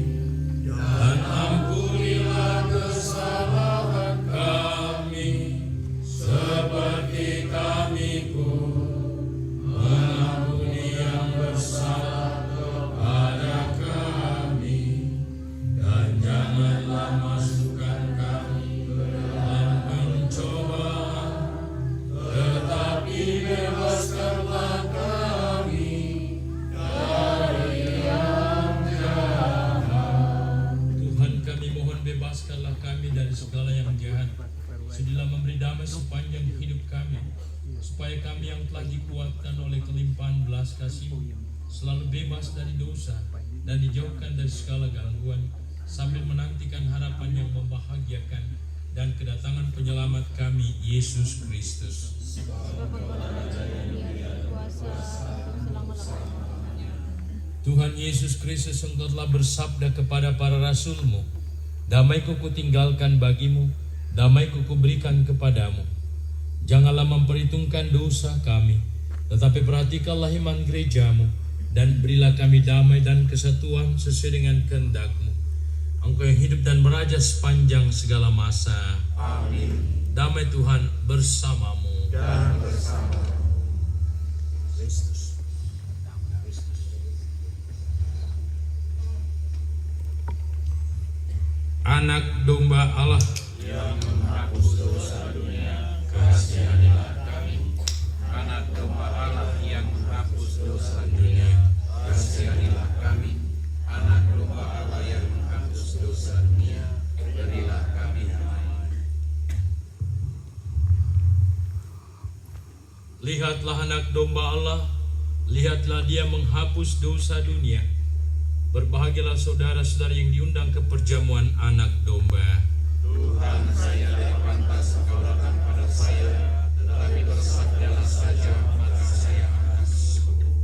dan ampunilah kesalahan kami seperti kami pun supaya kami yang telah dikuatkan oleh kelimpahan belas kasih-Mu selalu bebas dari dosa dan dijauhkan dari segala gangguan, sambil menantikan harapan yang membahagiakan dan kedatangan penyelamat kami, Yesus Kristus. Tuhan Yesus Kristus, Engkau telah bersabda kepada para rasul-Mu, damai-Ku kutinggalkan bagimu, damai-Ku kuberikan kepadamu. Janganlah memperhitungkan dosa kami, tetapi perhatikanlah iman gereja-Mu, dan berilah kami damai dan kesatuan sesuai dengan kehendak-Mu. Engkau yang hidup dan meraja sepanjang segala masa. Amin. Damai Tuhan bersamamu. Dan bersama Kristus. Anak domba Allah yang menghapus dosa dunia, kasihanilah kami. Anak domba Allah yang menghapus dosa dunia, kasihanilah kami. Anak domba Allah yang menghapus dosa dunia, berilah kami damai. Lihatlah anak domba Allah, lihatlah dia menghapus dosa dunia. Berbahagialah saudara-saudara yang diundang ke perjamuan anak domba. Tuhan, saya tidak pantas Engkau datang pada saya, tetapi bersabdalah saja, maka saya akan sembuh.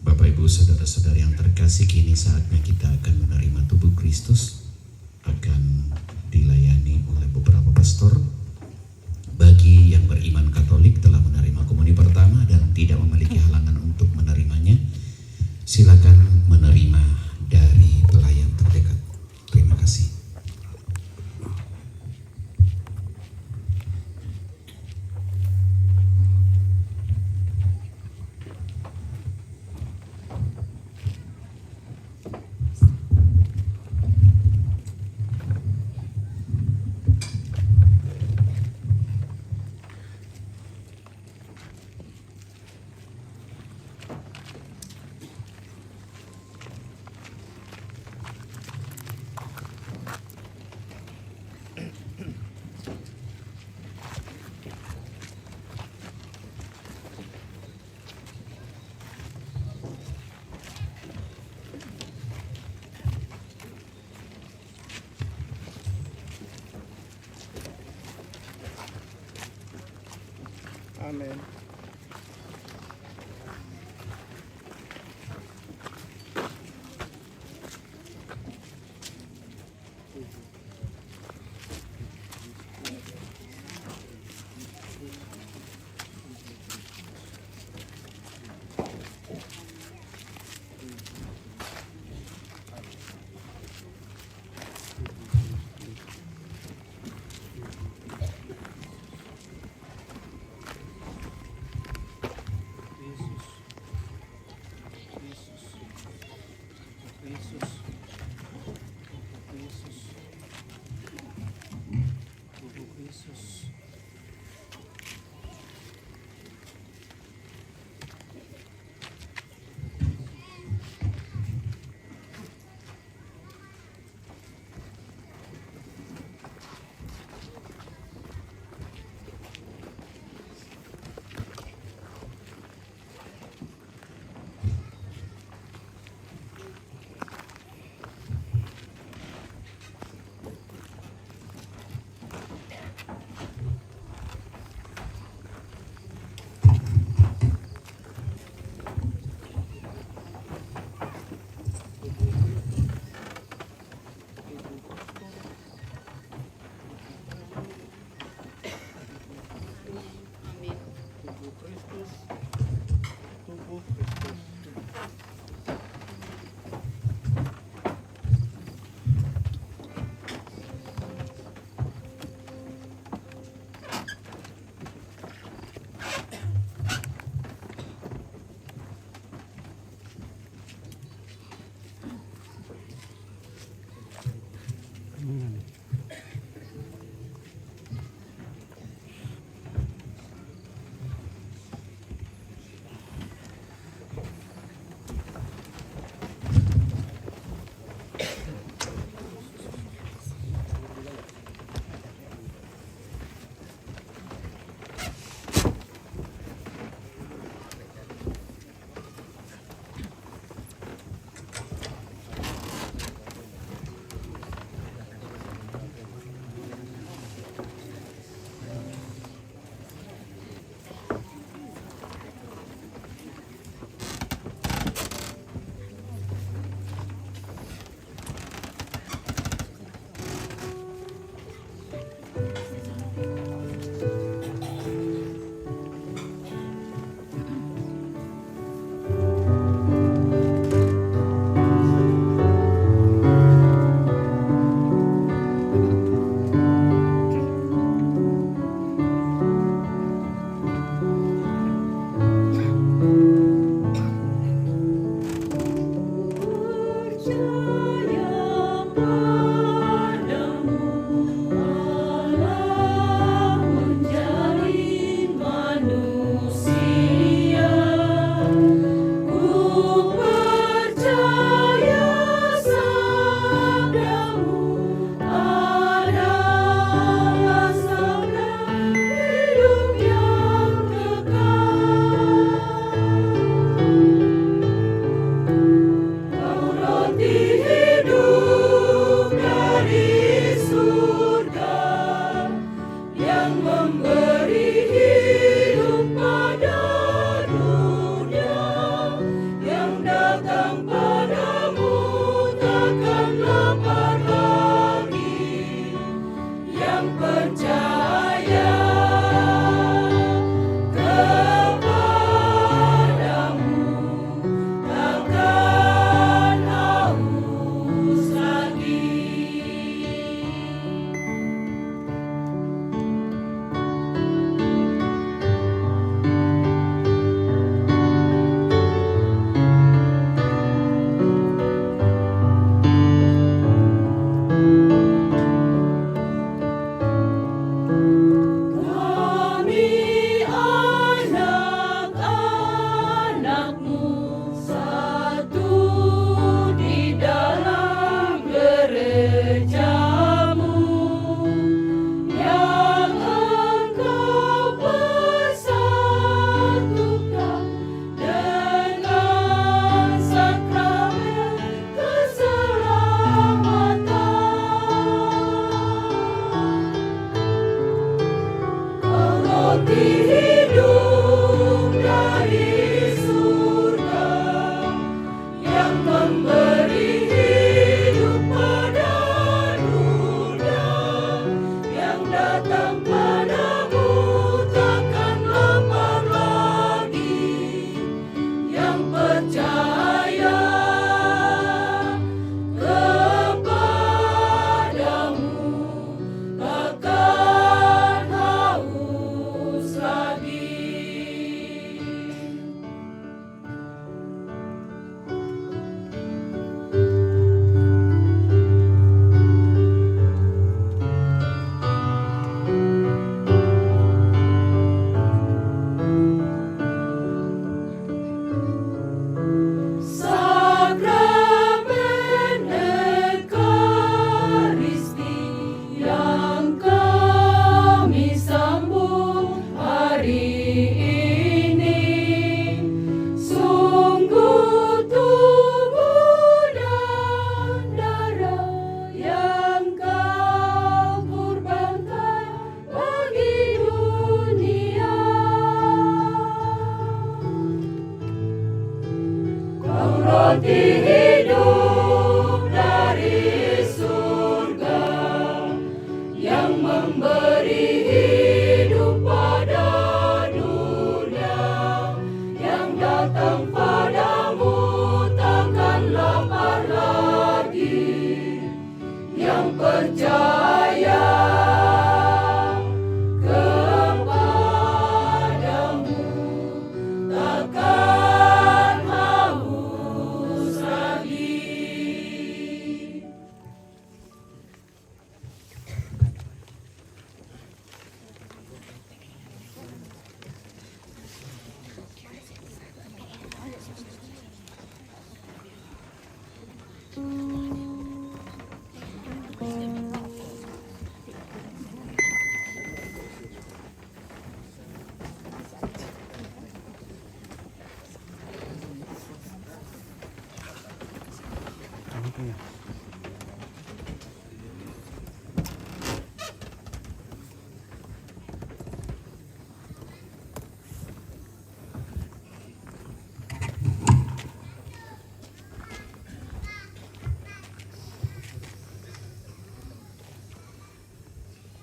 Bapak Ibu saudara-saudara yang terkasih, kini saatnya kita akan menerima tubuh Kristus, akan dilayani oleh beberapa pastor. Bagi yang beriman Katolik telah menerima komuni pertama dan tidak memiliki halangan untuk menerimanya, silakan menerima dari pelayan terdekat. Terima kasih. Amin.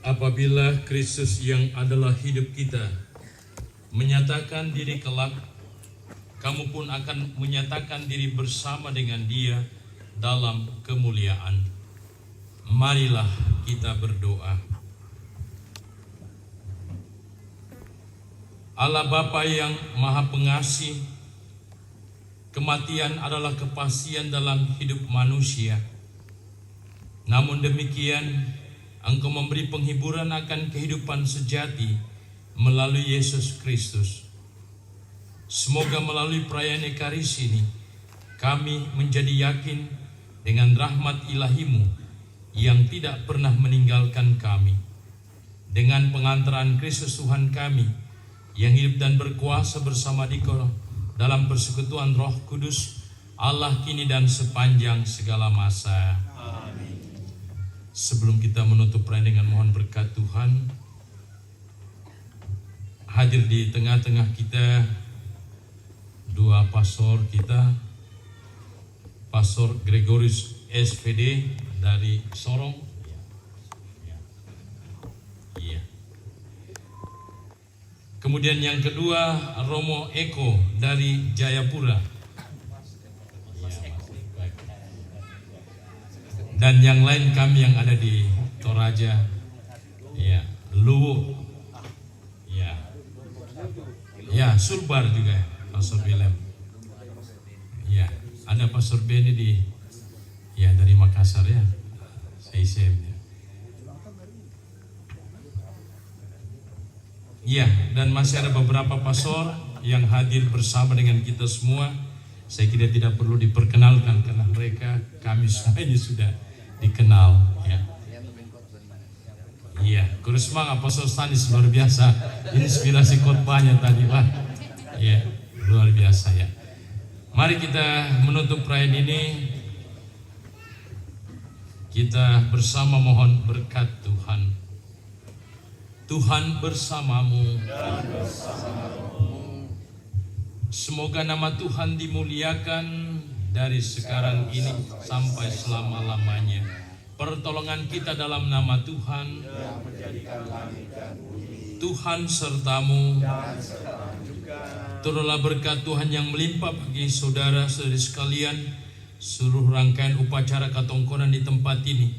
apabila Kristus yang adalah hidup kita menyatakan diri kelak, kamu pun akan menyatakan diri bersama dengan Dia dalam kemuliaan. Marilah kita berdoa. Allah Bapa yang Maha Pengasih, kematian adalah kepastian dalam hidup manusia. Namun demikian, Engkau memberi penghiburan akan kehidupan sejati melalui Yesus Kristus. Semoga melalui perayaan Ekaristi ini, kami menjadi yakin dengan rahmat ilahi-Mu yang tidak pernah meninggalkan kami. Dengan pengantaran Kristus Tuhan kami, yang hidup dan berkuasa bersama Dikau dalam persekutuan Roh Kudus, Allah kini dan sepanjang segala masa. Amin. Sebelum kita menutup perayaan dengan mohon berkat Tuhan, hadir di tengah-tengah kita dua pastor kita, Pastor Gregorius SPD dari Sorong, iya. Kemudian yang kedua Romo Eko dari Jayapura, dan yang lain kami yang ada di Toraja, ya, Luwu, ya, Sulbar juga, Pastor Willem, ya, ada Pastor Benny dari Makassar ya, saya. Ya, dan masih ada beberapa pastor yang hadir bersama dengan kita semua. Saya kira tidak perlu diperkenalkan karena mereka kami semuanya sudah dikenal. Ya, iya, Kurusmang Apostol Stanis luar biasa. Inspirasi khotbahnya tadi, Pak. Ya, luar biasa ya. Mari kita menutup perayaan ini. Kita bersama mohon berkat Tuhan. Tuhan bersamamu. Semoga nama Tuhan dimuliakan dari sekarang ini sampai selama-lamanya. Pertolongan kita dalam nama Tuhan. Tuhan sertamu. Turunlah berkat Tuhan yang melimpah bagi saudara-saudari sekalian, seluruh rangkaian upacara katongkonan di tempat ini,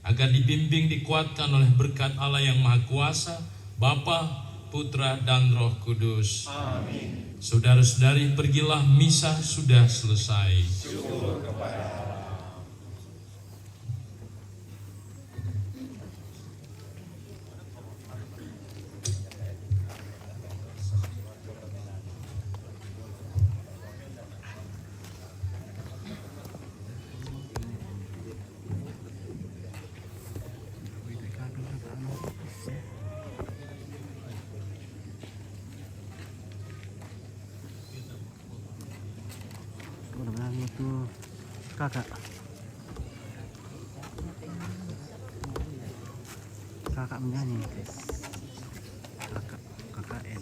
agar dibimbing dikuatkan oleh berkat Allah yang Maha Kuasa, Bapa, Putra, dan Roh Kudus. Amin. Saudara-saudari, pergilah, misa sudah selesai. Syukur kepada Allah. Mudah-mudahan itu kakak menyanyi, KKN.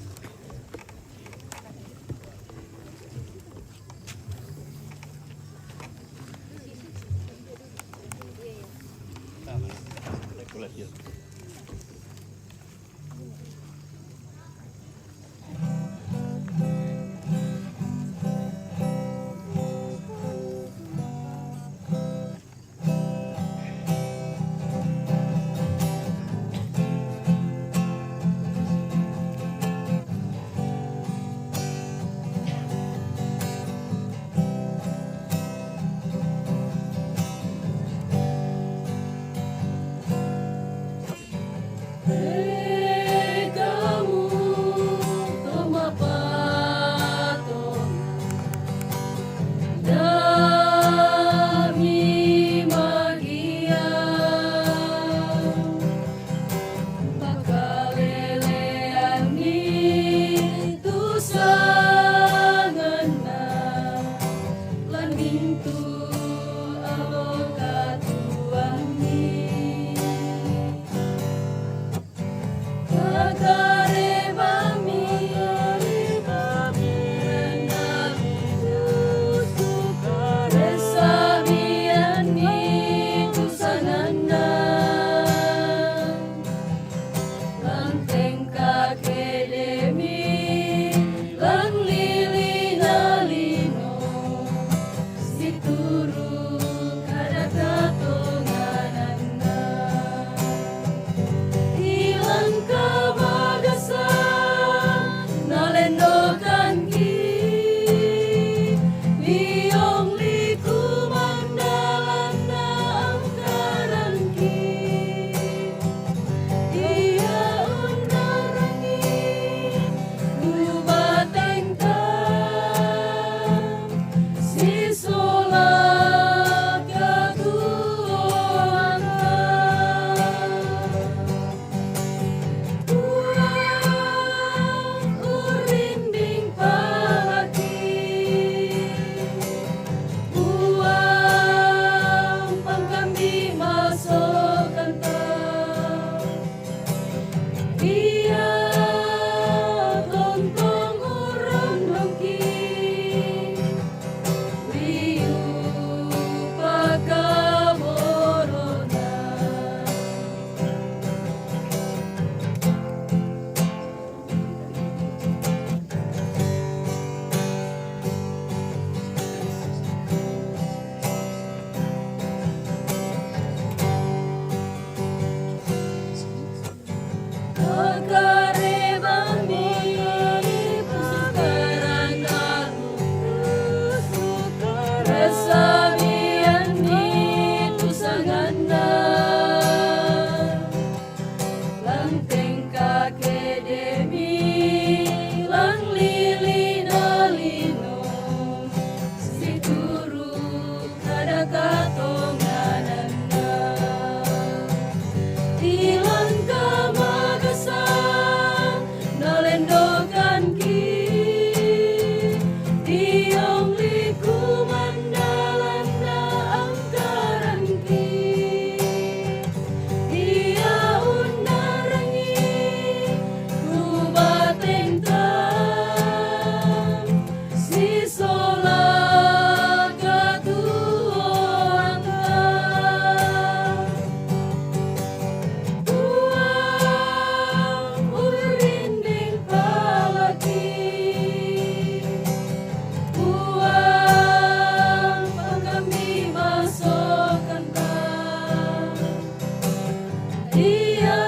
Dia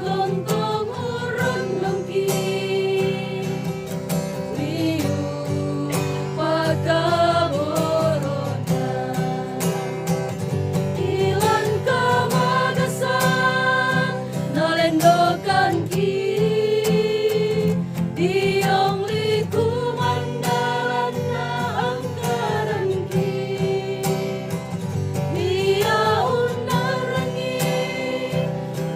tontong urun lengki liu pakaborona ilan kamagasan nalendokan ki diong liku mandalan na angkaran ki Mia unarangi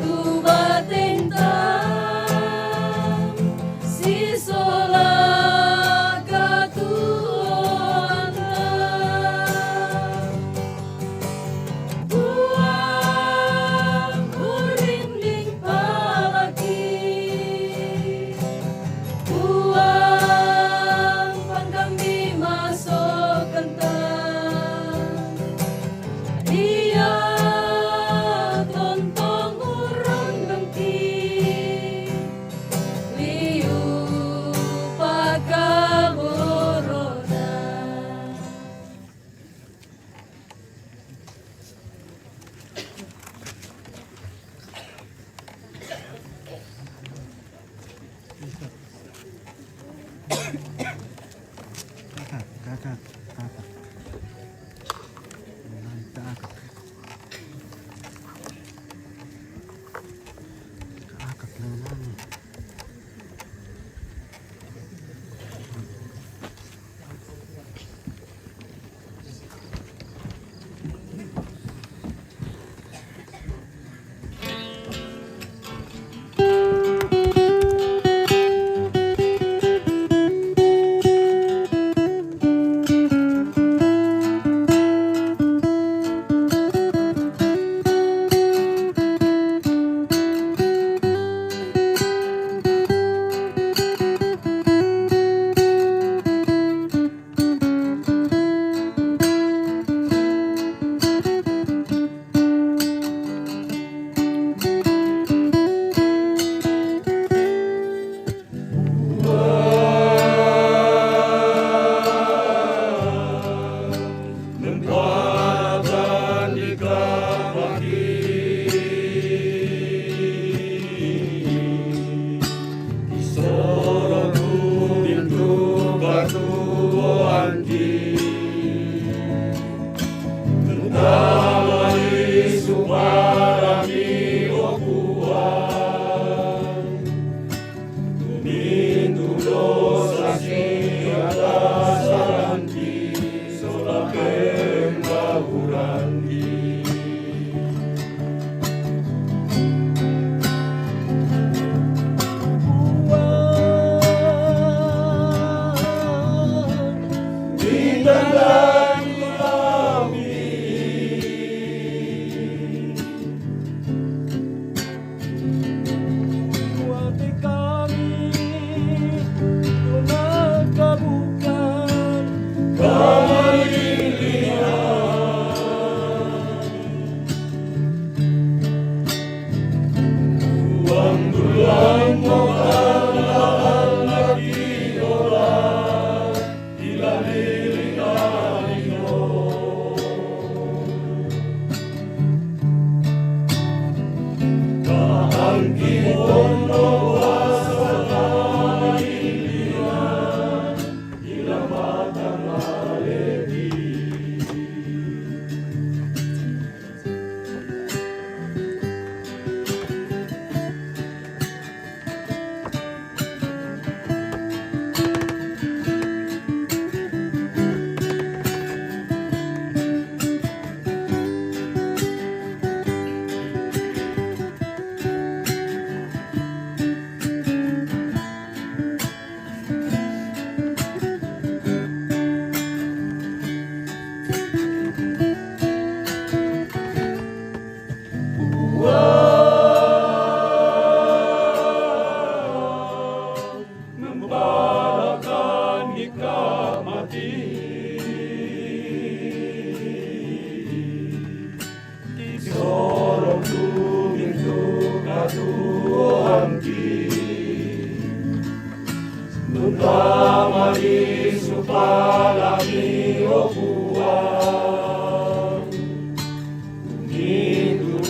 kubatentang si sola katuana buang urinding palaki buang pangkami masuk kentang dia tontong urang lengki liu pakaborona Kakak. Mantap. Kakak lenan.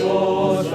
Dosa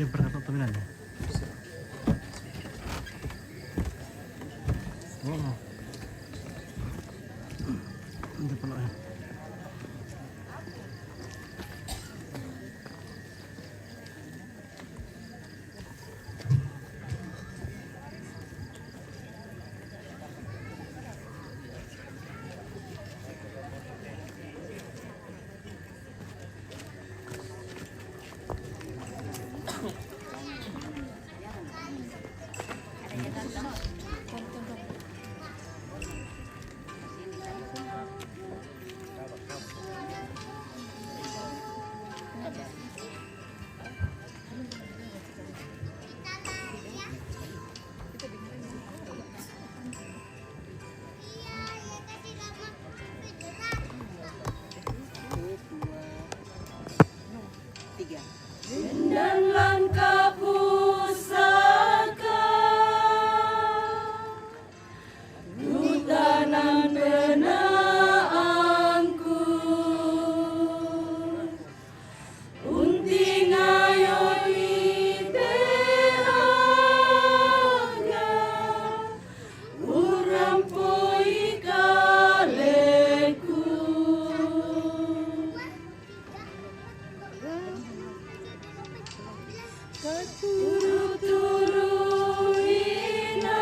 Dia berapa pemilihan? Oh. Dia peluk ya. Dan langkah pusaka Hutanan benaanku Unting ayo ibehaga Urampoi kaleku Turu-turuina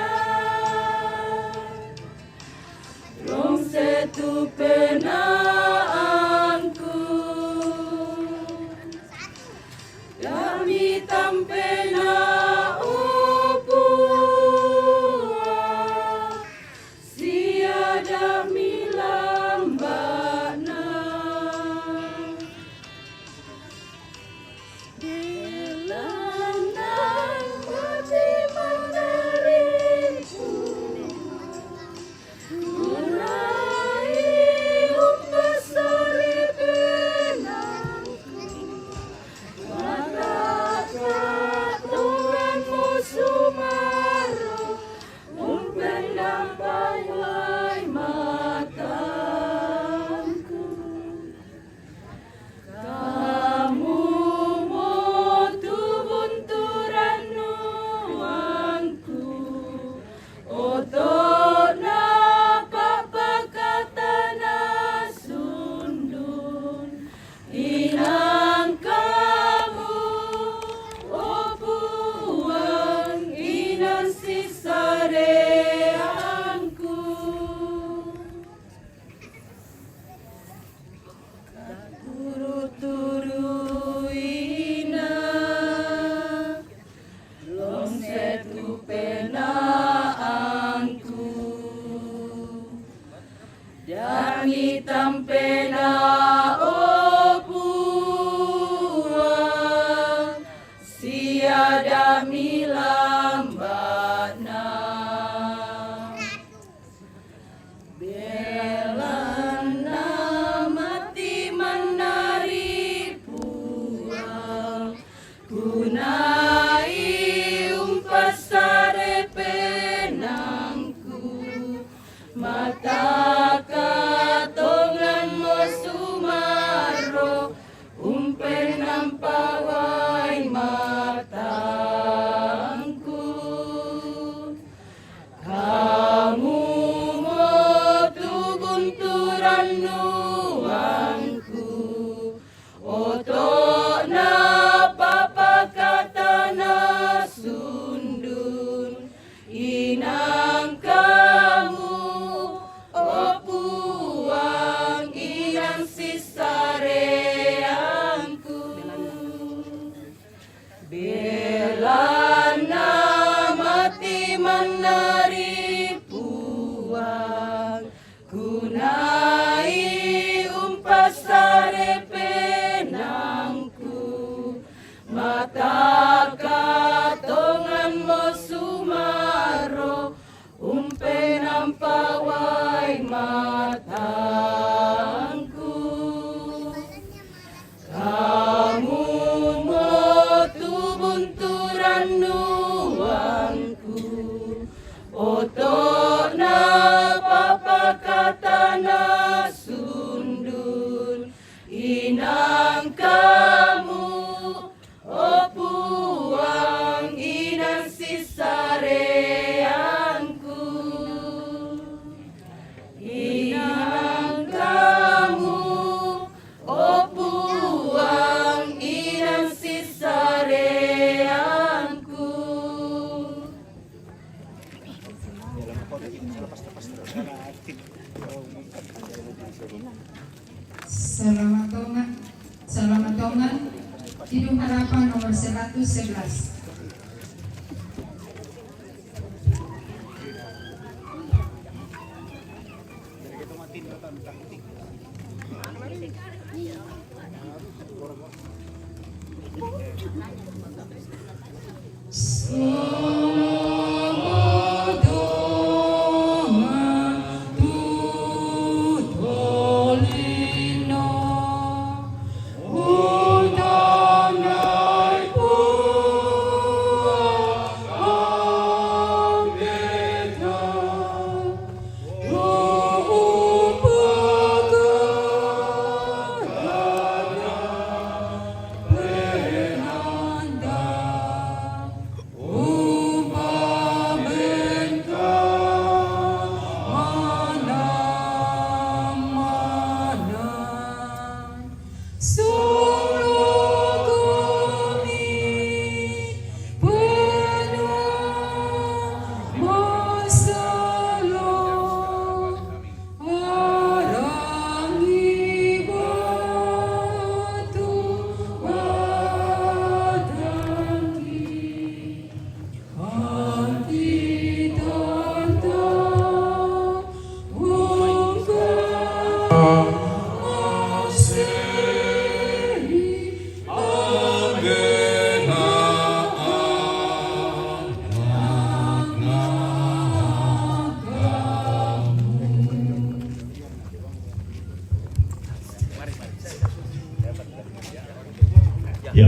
Rong setu penaanku Kami tampena upua Siada milambana Dilandang mati menderinku Urai umpesari benangku Mata-kat Tuhanmu sumaro Umpendampai wai mataku Kamu motu bunturan nuangku Otot napak pakatana sundun Inang kamu opuang Inang sisareangku Turu-turuina Long setu penaanku Dami tampena opua Siada milambana pawai matangku. Kamu motu bunturan nuangku, otona papa katana sundun, inang kamu opuang inang sisareanku, inang kamu opuang inang sisareanku. Selamat tongan, Hidup Harapan nomor 111. Ya,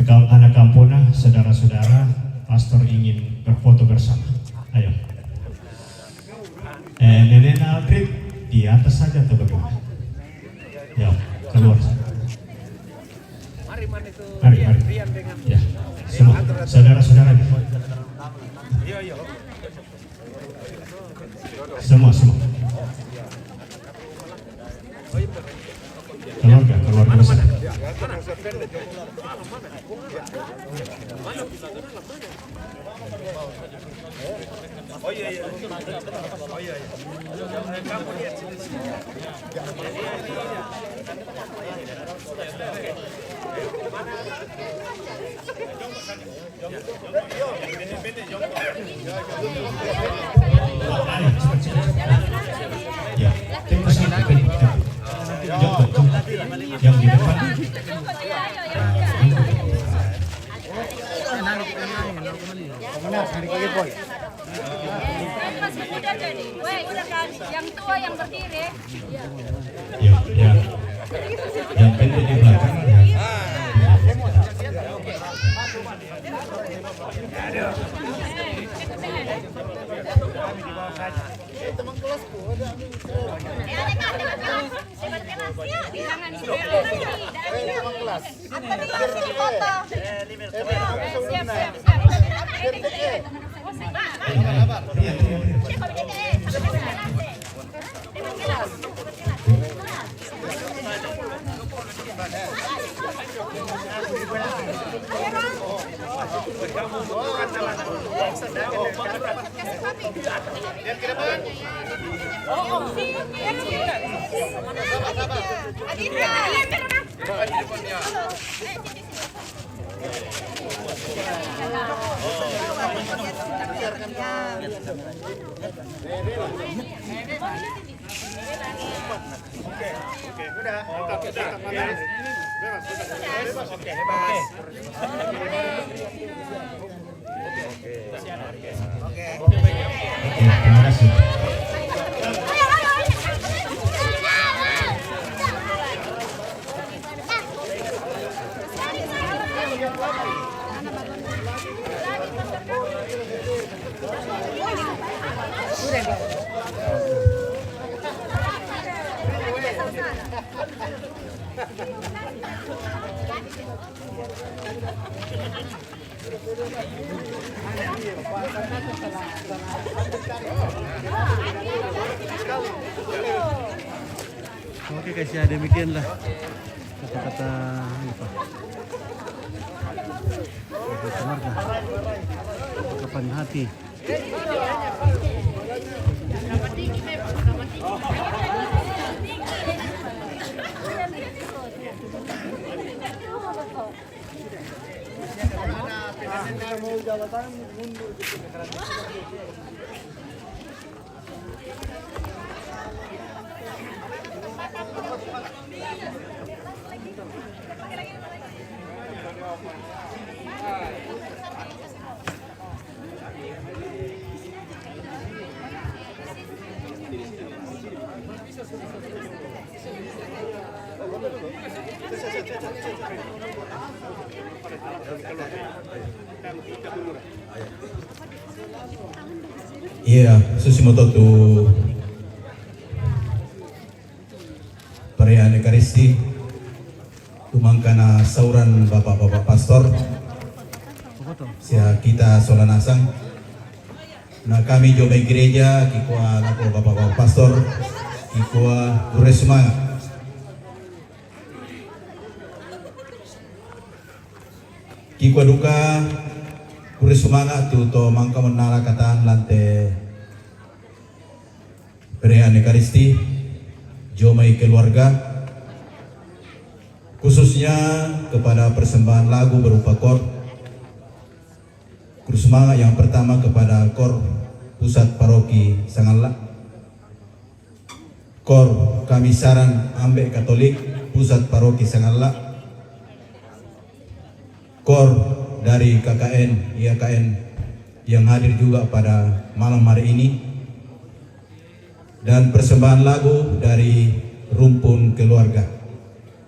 anak Kampuna, saudara-saudara, pastor ingin berfoto bersama. Ayo. Nenek Aldrit di atas saja atau bagaimana? Ya, keluar. Mari. Ya, semua saudara-saudara. Semua. Keluarga besar. Ya, yang di depan. Yang tua yang berdiri. Yang pendek di belakang. Teman kelasku ada. Teman kelas. Oke. Terima kasih. Oke guys, ya demikianlah kata-kata apa? Keluarga, ungkapan hati. Iya, susimoto tu perayaan Ekaristi tumangkana sauran bapak-bapak pastor sia kita solanasang. Nah kami jomai gereja kikua lako bapak-bapak pastor kikua ure semangat. Kikua duka ure semangat tu to mangka menara kataan lante perayaan Ekaristi jomai keluarga, khususnya kepada persembahan lagu berupa kor semangat yang pertama kepada kor pusat paroki Sangala, kor Kamisaran Ambek Katolik pusat paroki Sangala, kor dari KKN IAKN yang hadir juga pada malam hari ini, dan persembahan lagu dari rumpun keluarga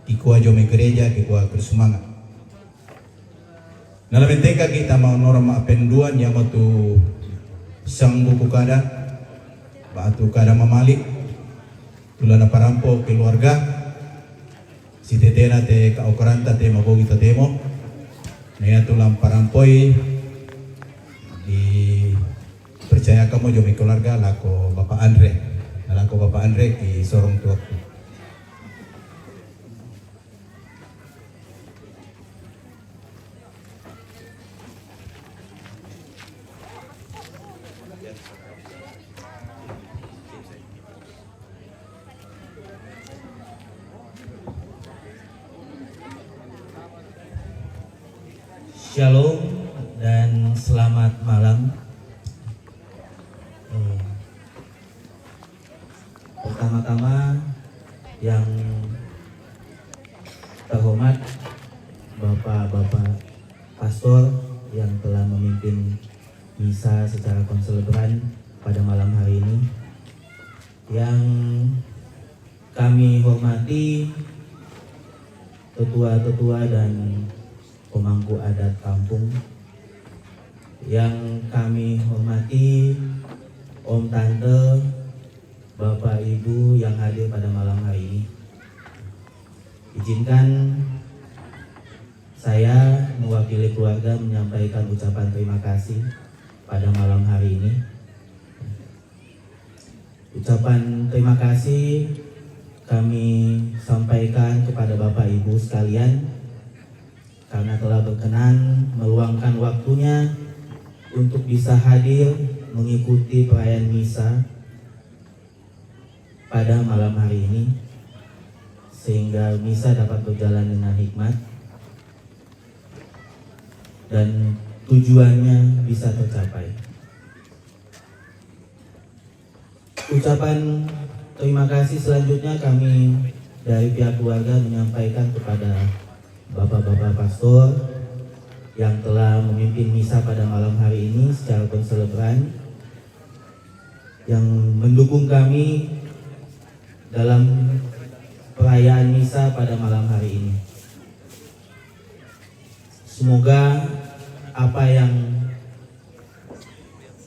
Kikua Jome Gereja Kikua Bersemangat. Dalam menteka kita mau norma penduan yang matu sang buku kada batu kada mamalik tulana parampo keluarga si tetena te ka okaranta te mabogi temo naya tulang parampoi di percaya kamu Jome keluarga lako Bapak Andre ki sorong tua. Shalom dan selamat malam. Pertama-tama yang terhormat Bapak-bapak pastor yang telah memimpin misa secara konselebran pada malam hari ini, yang kami hormati tetua-tetua dan pemangku adat kampung, yang kami hormati om tante, bapak ibu yang hadir pada malam hari ini. Izinkan saya mewakili keluarga menyampaikan ucapan terima kasih pada malam hari ini. Ucapan terima kasih kami sampaikan kepada bapak ibu sekalian karena telah berkenan meluangkan waktunya untuk bisa hadir mengikuti perayaan misa pada malam hari ini, sehingga misa dapat berjalan dengan hikmat dan tujuannya bisa tercapai. Ucapan terima kasih selanjutnya kami dari pihak keluarga menyampaikan kepada bapak-bapak pastor yang telah memimpin misa pada malam hari ini secara konselebran, yang mendukung kami dalam perayaan misa pada malam hari ini. Semoga apa yang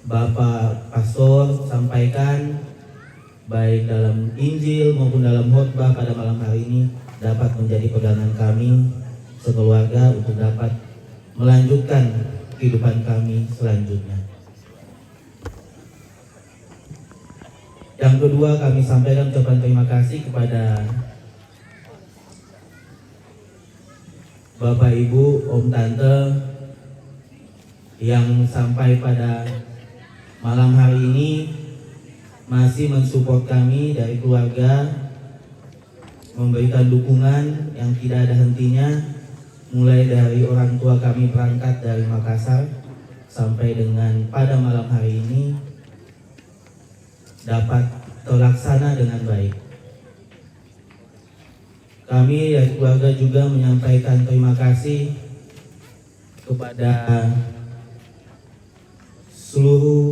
Bapak Pastor sampaikan baik dalam Injil maupun dalam khotbah pada malam hari ini dapat menjadi pegangan kami sekeluarga untuk dapat melanjutkan kehidupan kami selanjutnya. Yang kedua, kami sampaikan ucapan terima kasih kepada Bapak Ibu, Om Tante yang sampai pada malam hari ini masih mensupport kami dari keluarga, memberikan dukungan yang tidak ada hentinya, mulai dari orang tua kami berangkat dari Makassar sampai dengan pada malam hari ini dapat terlaksana dengan baik. Kami dari keluarga juga menyampaikan terima kasih kepada seluruh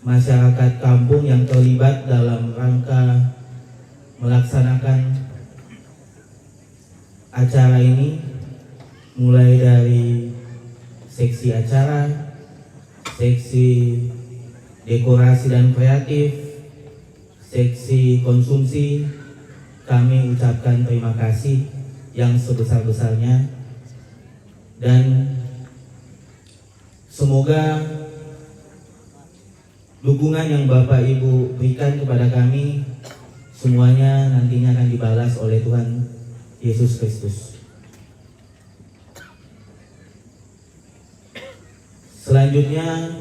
masyarakat kampung yang terlibat dalam rangka melaksanakan acara ini, mulai dari seksi acara, seksi dekorasi dan kreatif, seksi konsumsi. Kami ucapkan terima kasih yang sebesar-besarnya dan semoga dukungan yang Bapak Ibu berikan kepada kami semuanya nantinya akan dibalas oleh Tuhan Yesus Kristus. Selanjutnya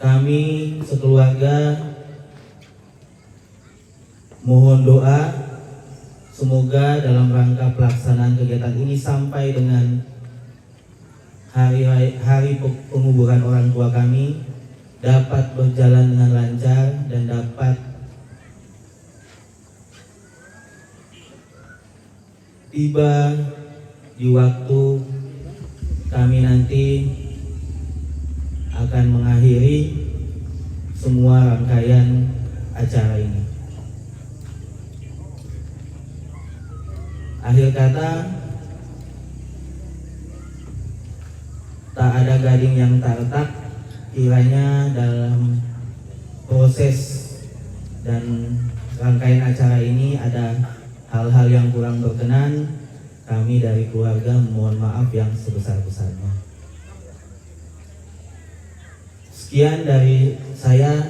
kami sekeluarga mohon doa semoga dalam rangka pelaksanaan kegiatan ini sampai dengan hari penguburan orang tua kami dapat berjalan dengan lancar dan dapat tiba di waktu kami nanti akan mengakhiri semua rangkaian acara ini. Akhir kata, tak ada gading yang tak retak. Kiranya dalam proses dan rangkaian acara ini ada hal-hal yang kurang berkenan, kami dari keluarga mohon maaf yang sebesar-besarnya. Sekian dari saya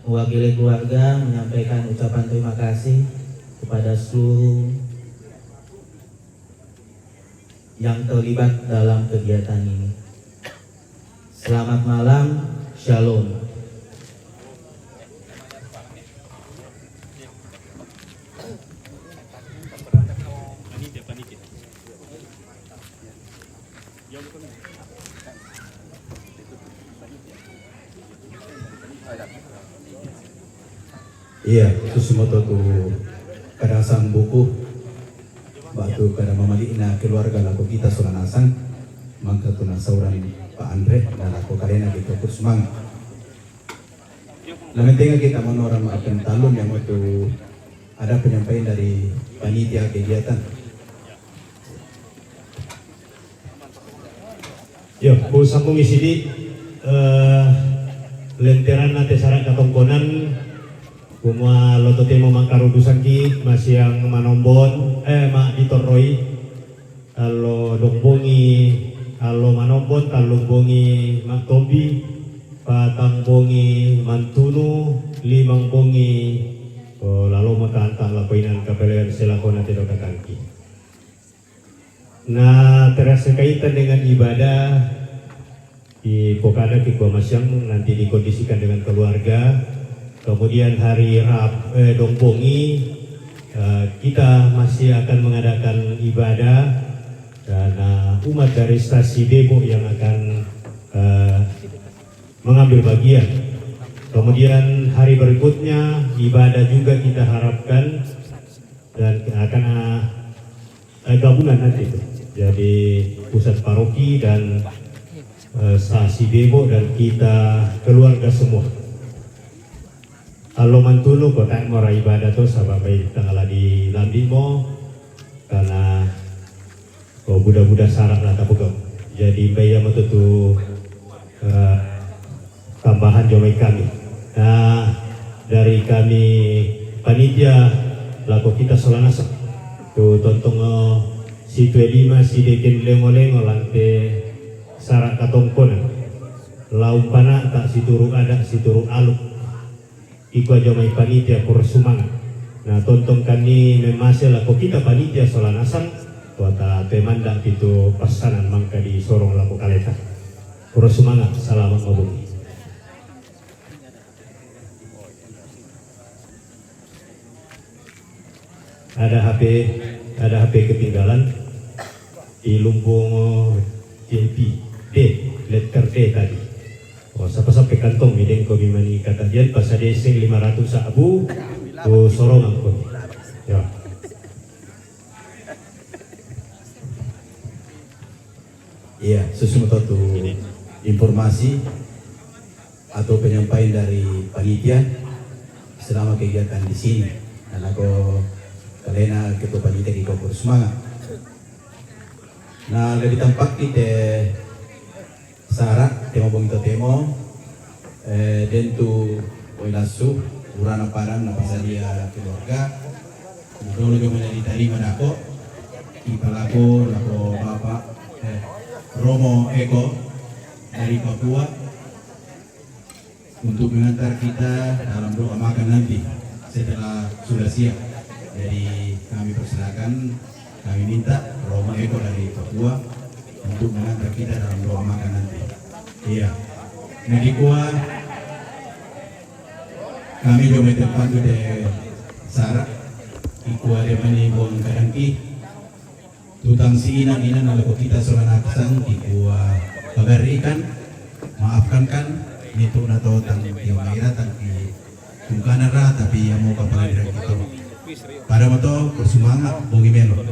mewakili keluarga menyampaikan ucapan terima kasih kepada seluruh yang terlibat dalam kegiatan ini. Selamat malam, Shalom. Iya, Susumoto tu kadasang buku batu kada mamaliina keluarga laku kita sulanasang mangka tuna sauran Pak Andre dan aku karena gitu terus semangat. Namun tinggal kita menorang maafkan talun yang waktu ada penyampaian dari panitia kegiatan. Ya, ku sambung isidi lenteran nate sarang katongkonan kuma loto temo mangkarudusan ki masih yang manombon mak ditoroi kalau dongbongi kalau manombon talung bongi mak tobi patang bongi mantunu limang bongi lalu makantang lakoinan kapelen selakona tidak kakangki. Nah, terasa kaitan dengan ibadah di Pokada Kikwa Masyang nanti dikondisikan dengan keluarga. Kemudian hari Dongbongi kita masih akan mengadakan ibadah dan umat dari stasi Depok yang akan mengambil bagian. Kemudian hari berikutnya ibadah juga kita harapkan dan akan gabungan nanti itu. Jadi pusat paroki dan Sasi Bebo dan kita keluarga semua. Kalau mantunu kota mora ibadah tu sabab baik tanggal di lambi mo karena budak-budak sarak lah tak pukau. Jadi bayi yang tu tambahan jomai kami. Nah dari kami panitia laku kita Solanasa tu tontong si Tuedima si Deken lengo-lengo lantai sarak katongkona laum pana tak situru ada situru aluk iku aja mai panitia por sumangat. Nah tontong kami memasih laku kita panitia Solanasan tuata temandak itu pasanan mangka di sorong laku kaleta por sumangat. Selamat mabungi. Ada HP ketinggalan di Lumbung JP D, letter D tadi. Sampai kantong mideng ko bimani kata dia pas ada sing 500 sabu tu sorong angko. Ya. Iya, sesuatu tu informasi atau penyampaian dari panitia selama kegiatan di sini. Dan aku kalena ketua panitia di Kopur Semangat. Nah, dari tempat kita sarak temo bongito temo dan tu oilasu urana parang napasa dia keluarga dulu juga diterima nako ipalako lako bapak Romo Eko dari Papua untuk mengantar kita dalam doa makan nanti setelah sudah siap. Jadi kami persilakan, kami minta Romo Eko dari Papua untuk mengantar kita dalam doa makan nanti. Iya, Medikua kami juga terpandu de sarak ikua de mani buang kadangki tutang si inan ala kita soranaksan ikua pagarikan maafkan kan itu nato tang tiwira tang tungkanara tapi yang mau kapaliran kita pada moto bersemangat bongi melo.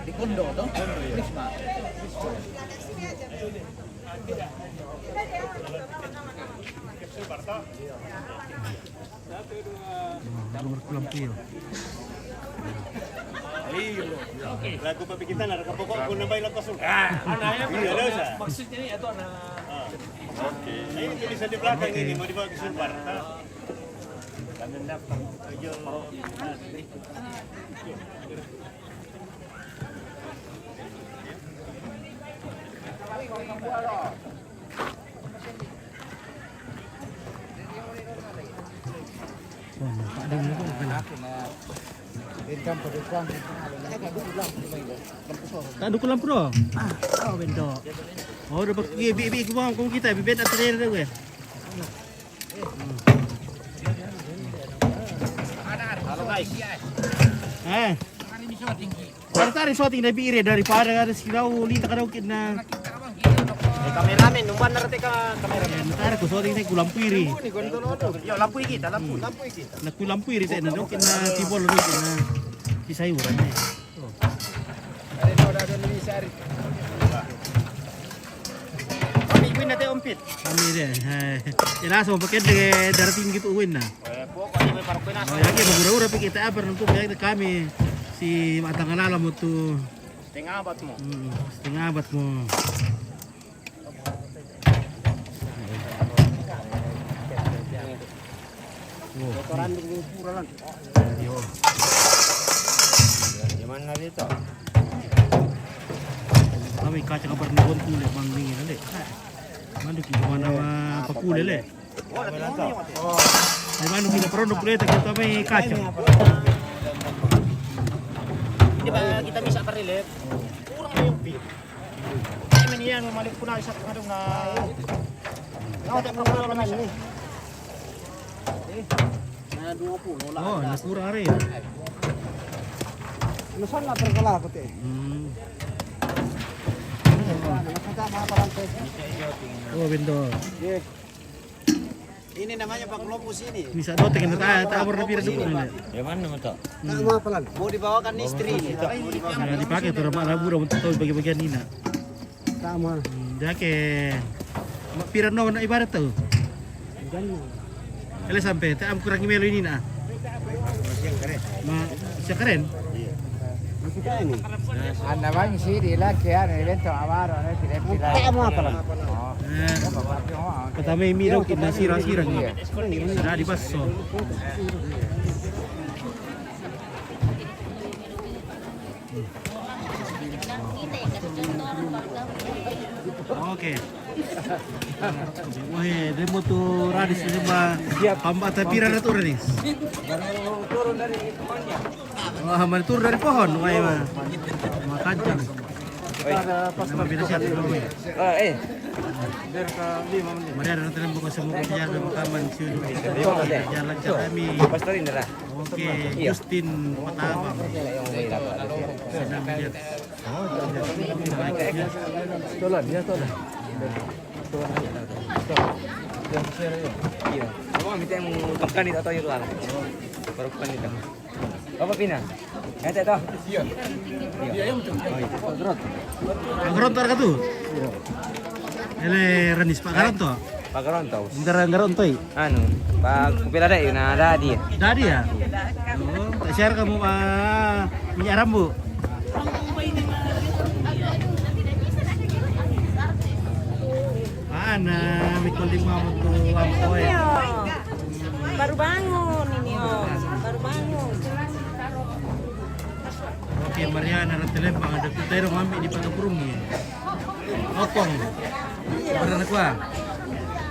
Di Kondo dong, Prisma. Nomor kelampir. Lagu papikitan ada kapokok guna bayi lepas sul. Maksudnya ini itu anak. Oke. Nah ini tulisan di belakang ini mau dibawa ke Sulbar. Kami dapat aja. Ada yang pun kena. Tak ada kulam pro. Oh bendo. Oh dah pergi bi kau kita bibet atas dia gue. Halo guys. Tarik shooting dari bire daripada ada sikau lita kada ukit na. Kameramen numban narate ka kameramen. Tarik ko shooting saya kulam piri. Yo lampu kita, lampu kita. Kulam piri saya na ukit na tibol ukit na. Di sayuran ni. Ada ni sari. Kami win natin umpit. Kami dia. Jelas mau pakai darah tinggi tu win na. Pokoknya may parok pinas. Oh lagi bergurau tapi kita apa untuk kami si matang alala mo tu. Setengah abad mo. Setengah abad mo. Kotoran di puralan. Gimana dito? Kami kaca kabar nabon kulit mangling nanti. Mandu kita mana pakule le. Ay manu kita produk kulit kita may kaca. Di ba kita bisa parilip? Kurang na yung beat. Ay maniyan malik ko na sa kadong na. Nawata pa ko naman ni. Na 20 Oh, nakurang rin. Ano saan na perkala ko te? Oh, bendo. Ini namanya Pak Globus ini. Bisa do tekan tak abur lebih redup ini. Ya mana mata? Mau dibawakan istri ini. Nah, dipakai tuh rumah labu untuk tahu bagian ini. Sama. Jake. Piran no na ibarat tuh. Kali sampai tak am kurang melo ini nah. Masih keren. Anda bang sih di lagi ya evento amaro nih tidak tidak. Kamu apa lah? Pertama ini dong kita sirang-sirang ya. Sudah dibaso. Oke. Wah, demo tuh radis ini mah hamba tapiran itu radis. Turun dari temannya. Wah, hamba turun dari pohon, wah mah. Mah kacang. Nama beda siapa dulu ya? Biar ke 5 menit. Mari ada nonton buku semua kejagaan rekaman siun. Jalan kami. Pastorin dah. Oke, Justin Matabang. Sedang melihat. Tolan, ya tolan. Iya. Kamu minta yang makan itu atau itu lah? Baru makan itu. Apa pina? Kata itu. Iya. Iya yang betul. Garonto arka tuh. Ele Ranis Pak Garonto. Pak Garonto. Bentar Garonto. Anu, Pak Kupila ada na dadi. Dadi ya? Oh, tak share kamu minyak rambu. Mana mikul 5 untuk lampu ya? Baru bangun ini om, baru bangun. Oke, Mariana Rantelempang ada putero ngambil di Pagapurung ni. Opong. Pernah nak kuah?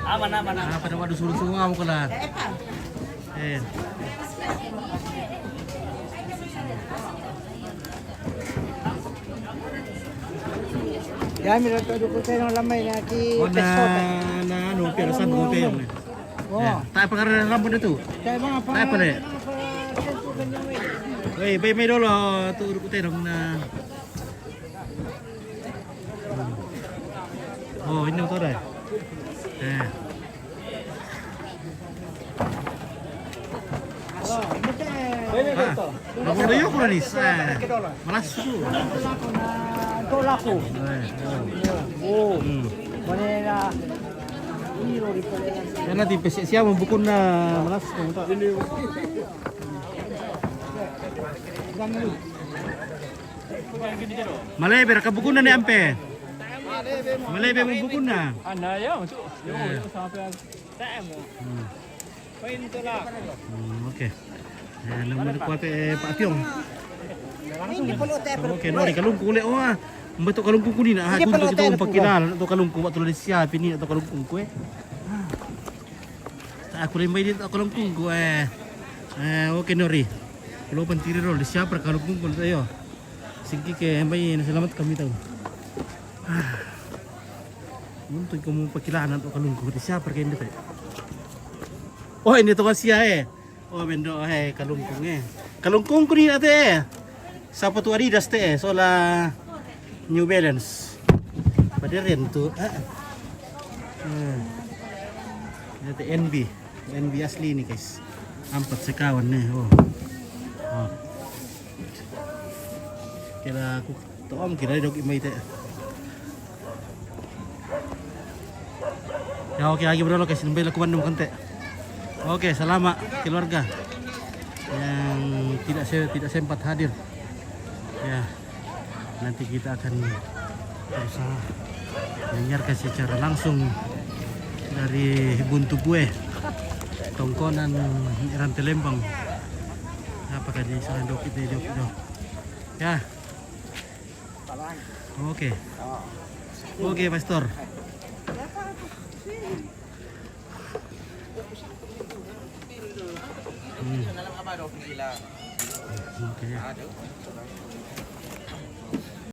Aman. Pada waktu suruh semua kamu kena. Ya mira todo putero lamay na ki na numpir san numpir ni. Tak apa karena rambut itu. Tak apa deh. Wei, bay dulu tu putero na. Oh, ini motor deh. Lapor dia aku nih, malas susu. Tolaku. Oh. Manera. Yan natin, siya mabukon na malas. Malay, kabukon na ni Ampe. Malay, mabukon na. Ano yun? Oke. Naman ko Pak Tiong. Oke, nori kalungkung ulit. Oh, membentuk kalungkung kuning. Untuk kita umpakilan atau kalungkung waktu tulis siap ini atau kalungkung kue. Tak aku lembai dia atau kalungkung kue. Oke nori. Kalau pentiri roll siap kalungkung pun tayo. Singki ke lembai selamat kami tahu. Untuk kamu pakilan atau kalungkung siap pergi ini. Oh ini tuh siapa Oh bendo kalungkung Kalungkung ko ni ate Sapato Adidas te sola New Balance. Pada rin tu. Ate NB asli ni guys. 4 sekawan ni. Oh. Kira aku toom kira dog imay te. Ya oke lagi bro guys, sampai lakukan dulu kante. Oke, selamat keluarga yang tidak sempat hadir. Ya, nanti kita akan berusaha menyiarkan secara langsung dari Buntu Kue, Tongkonan Rantelempang. Apakah di sana dok? Ya, oke, Pastor. Oke.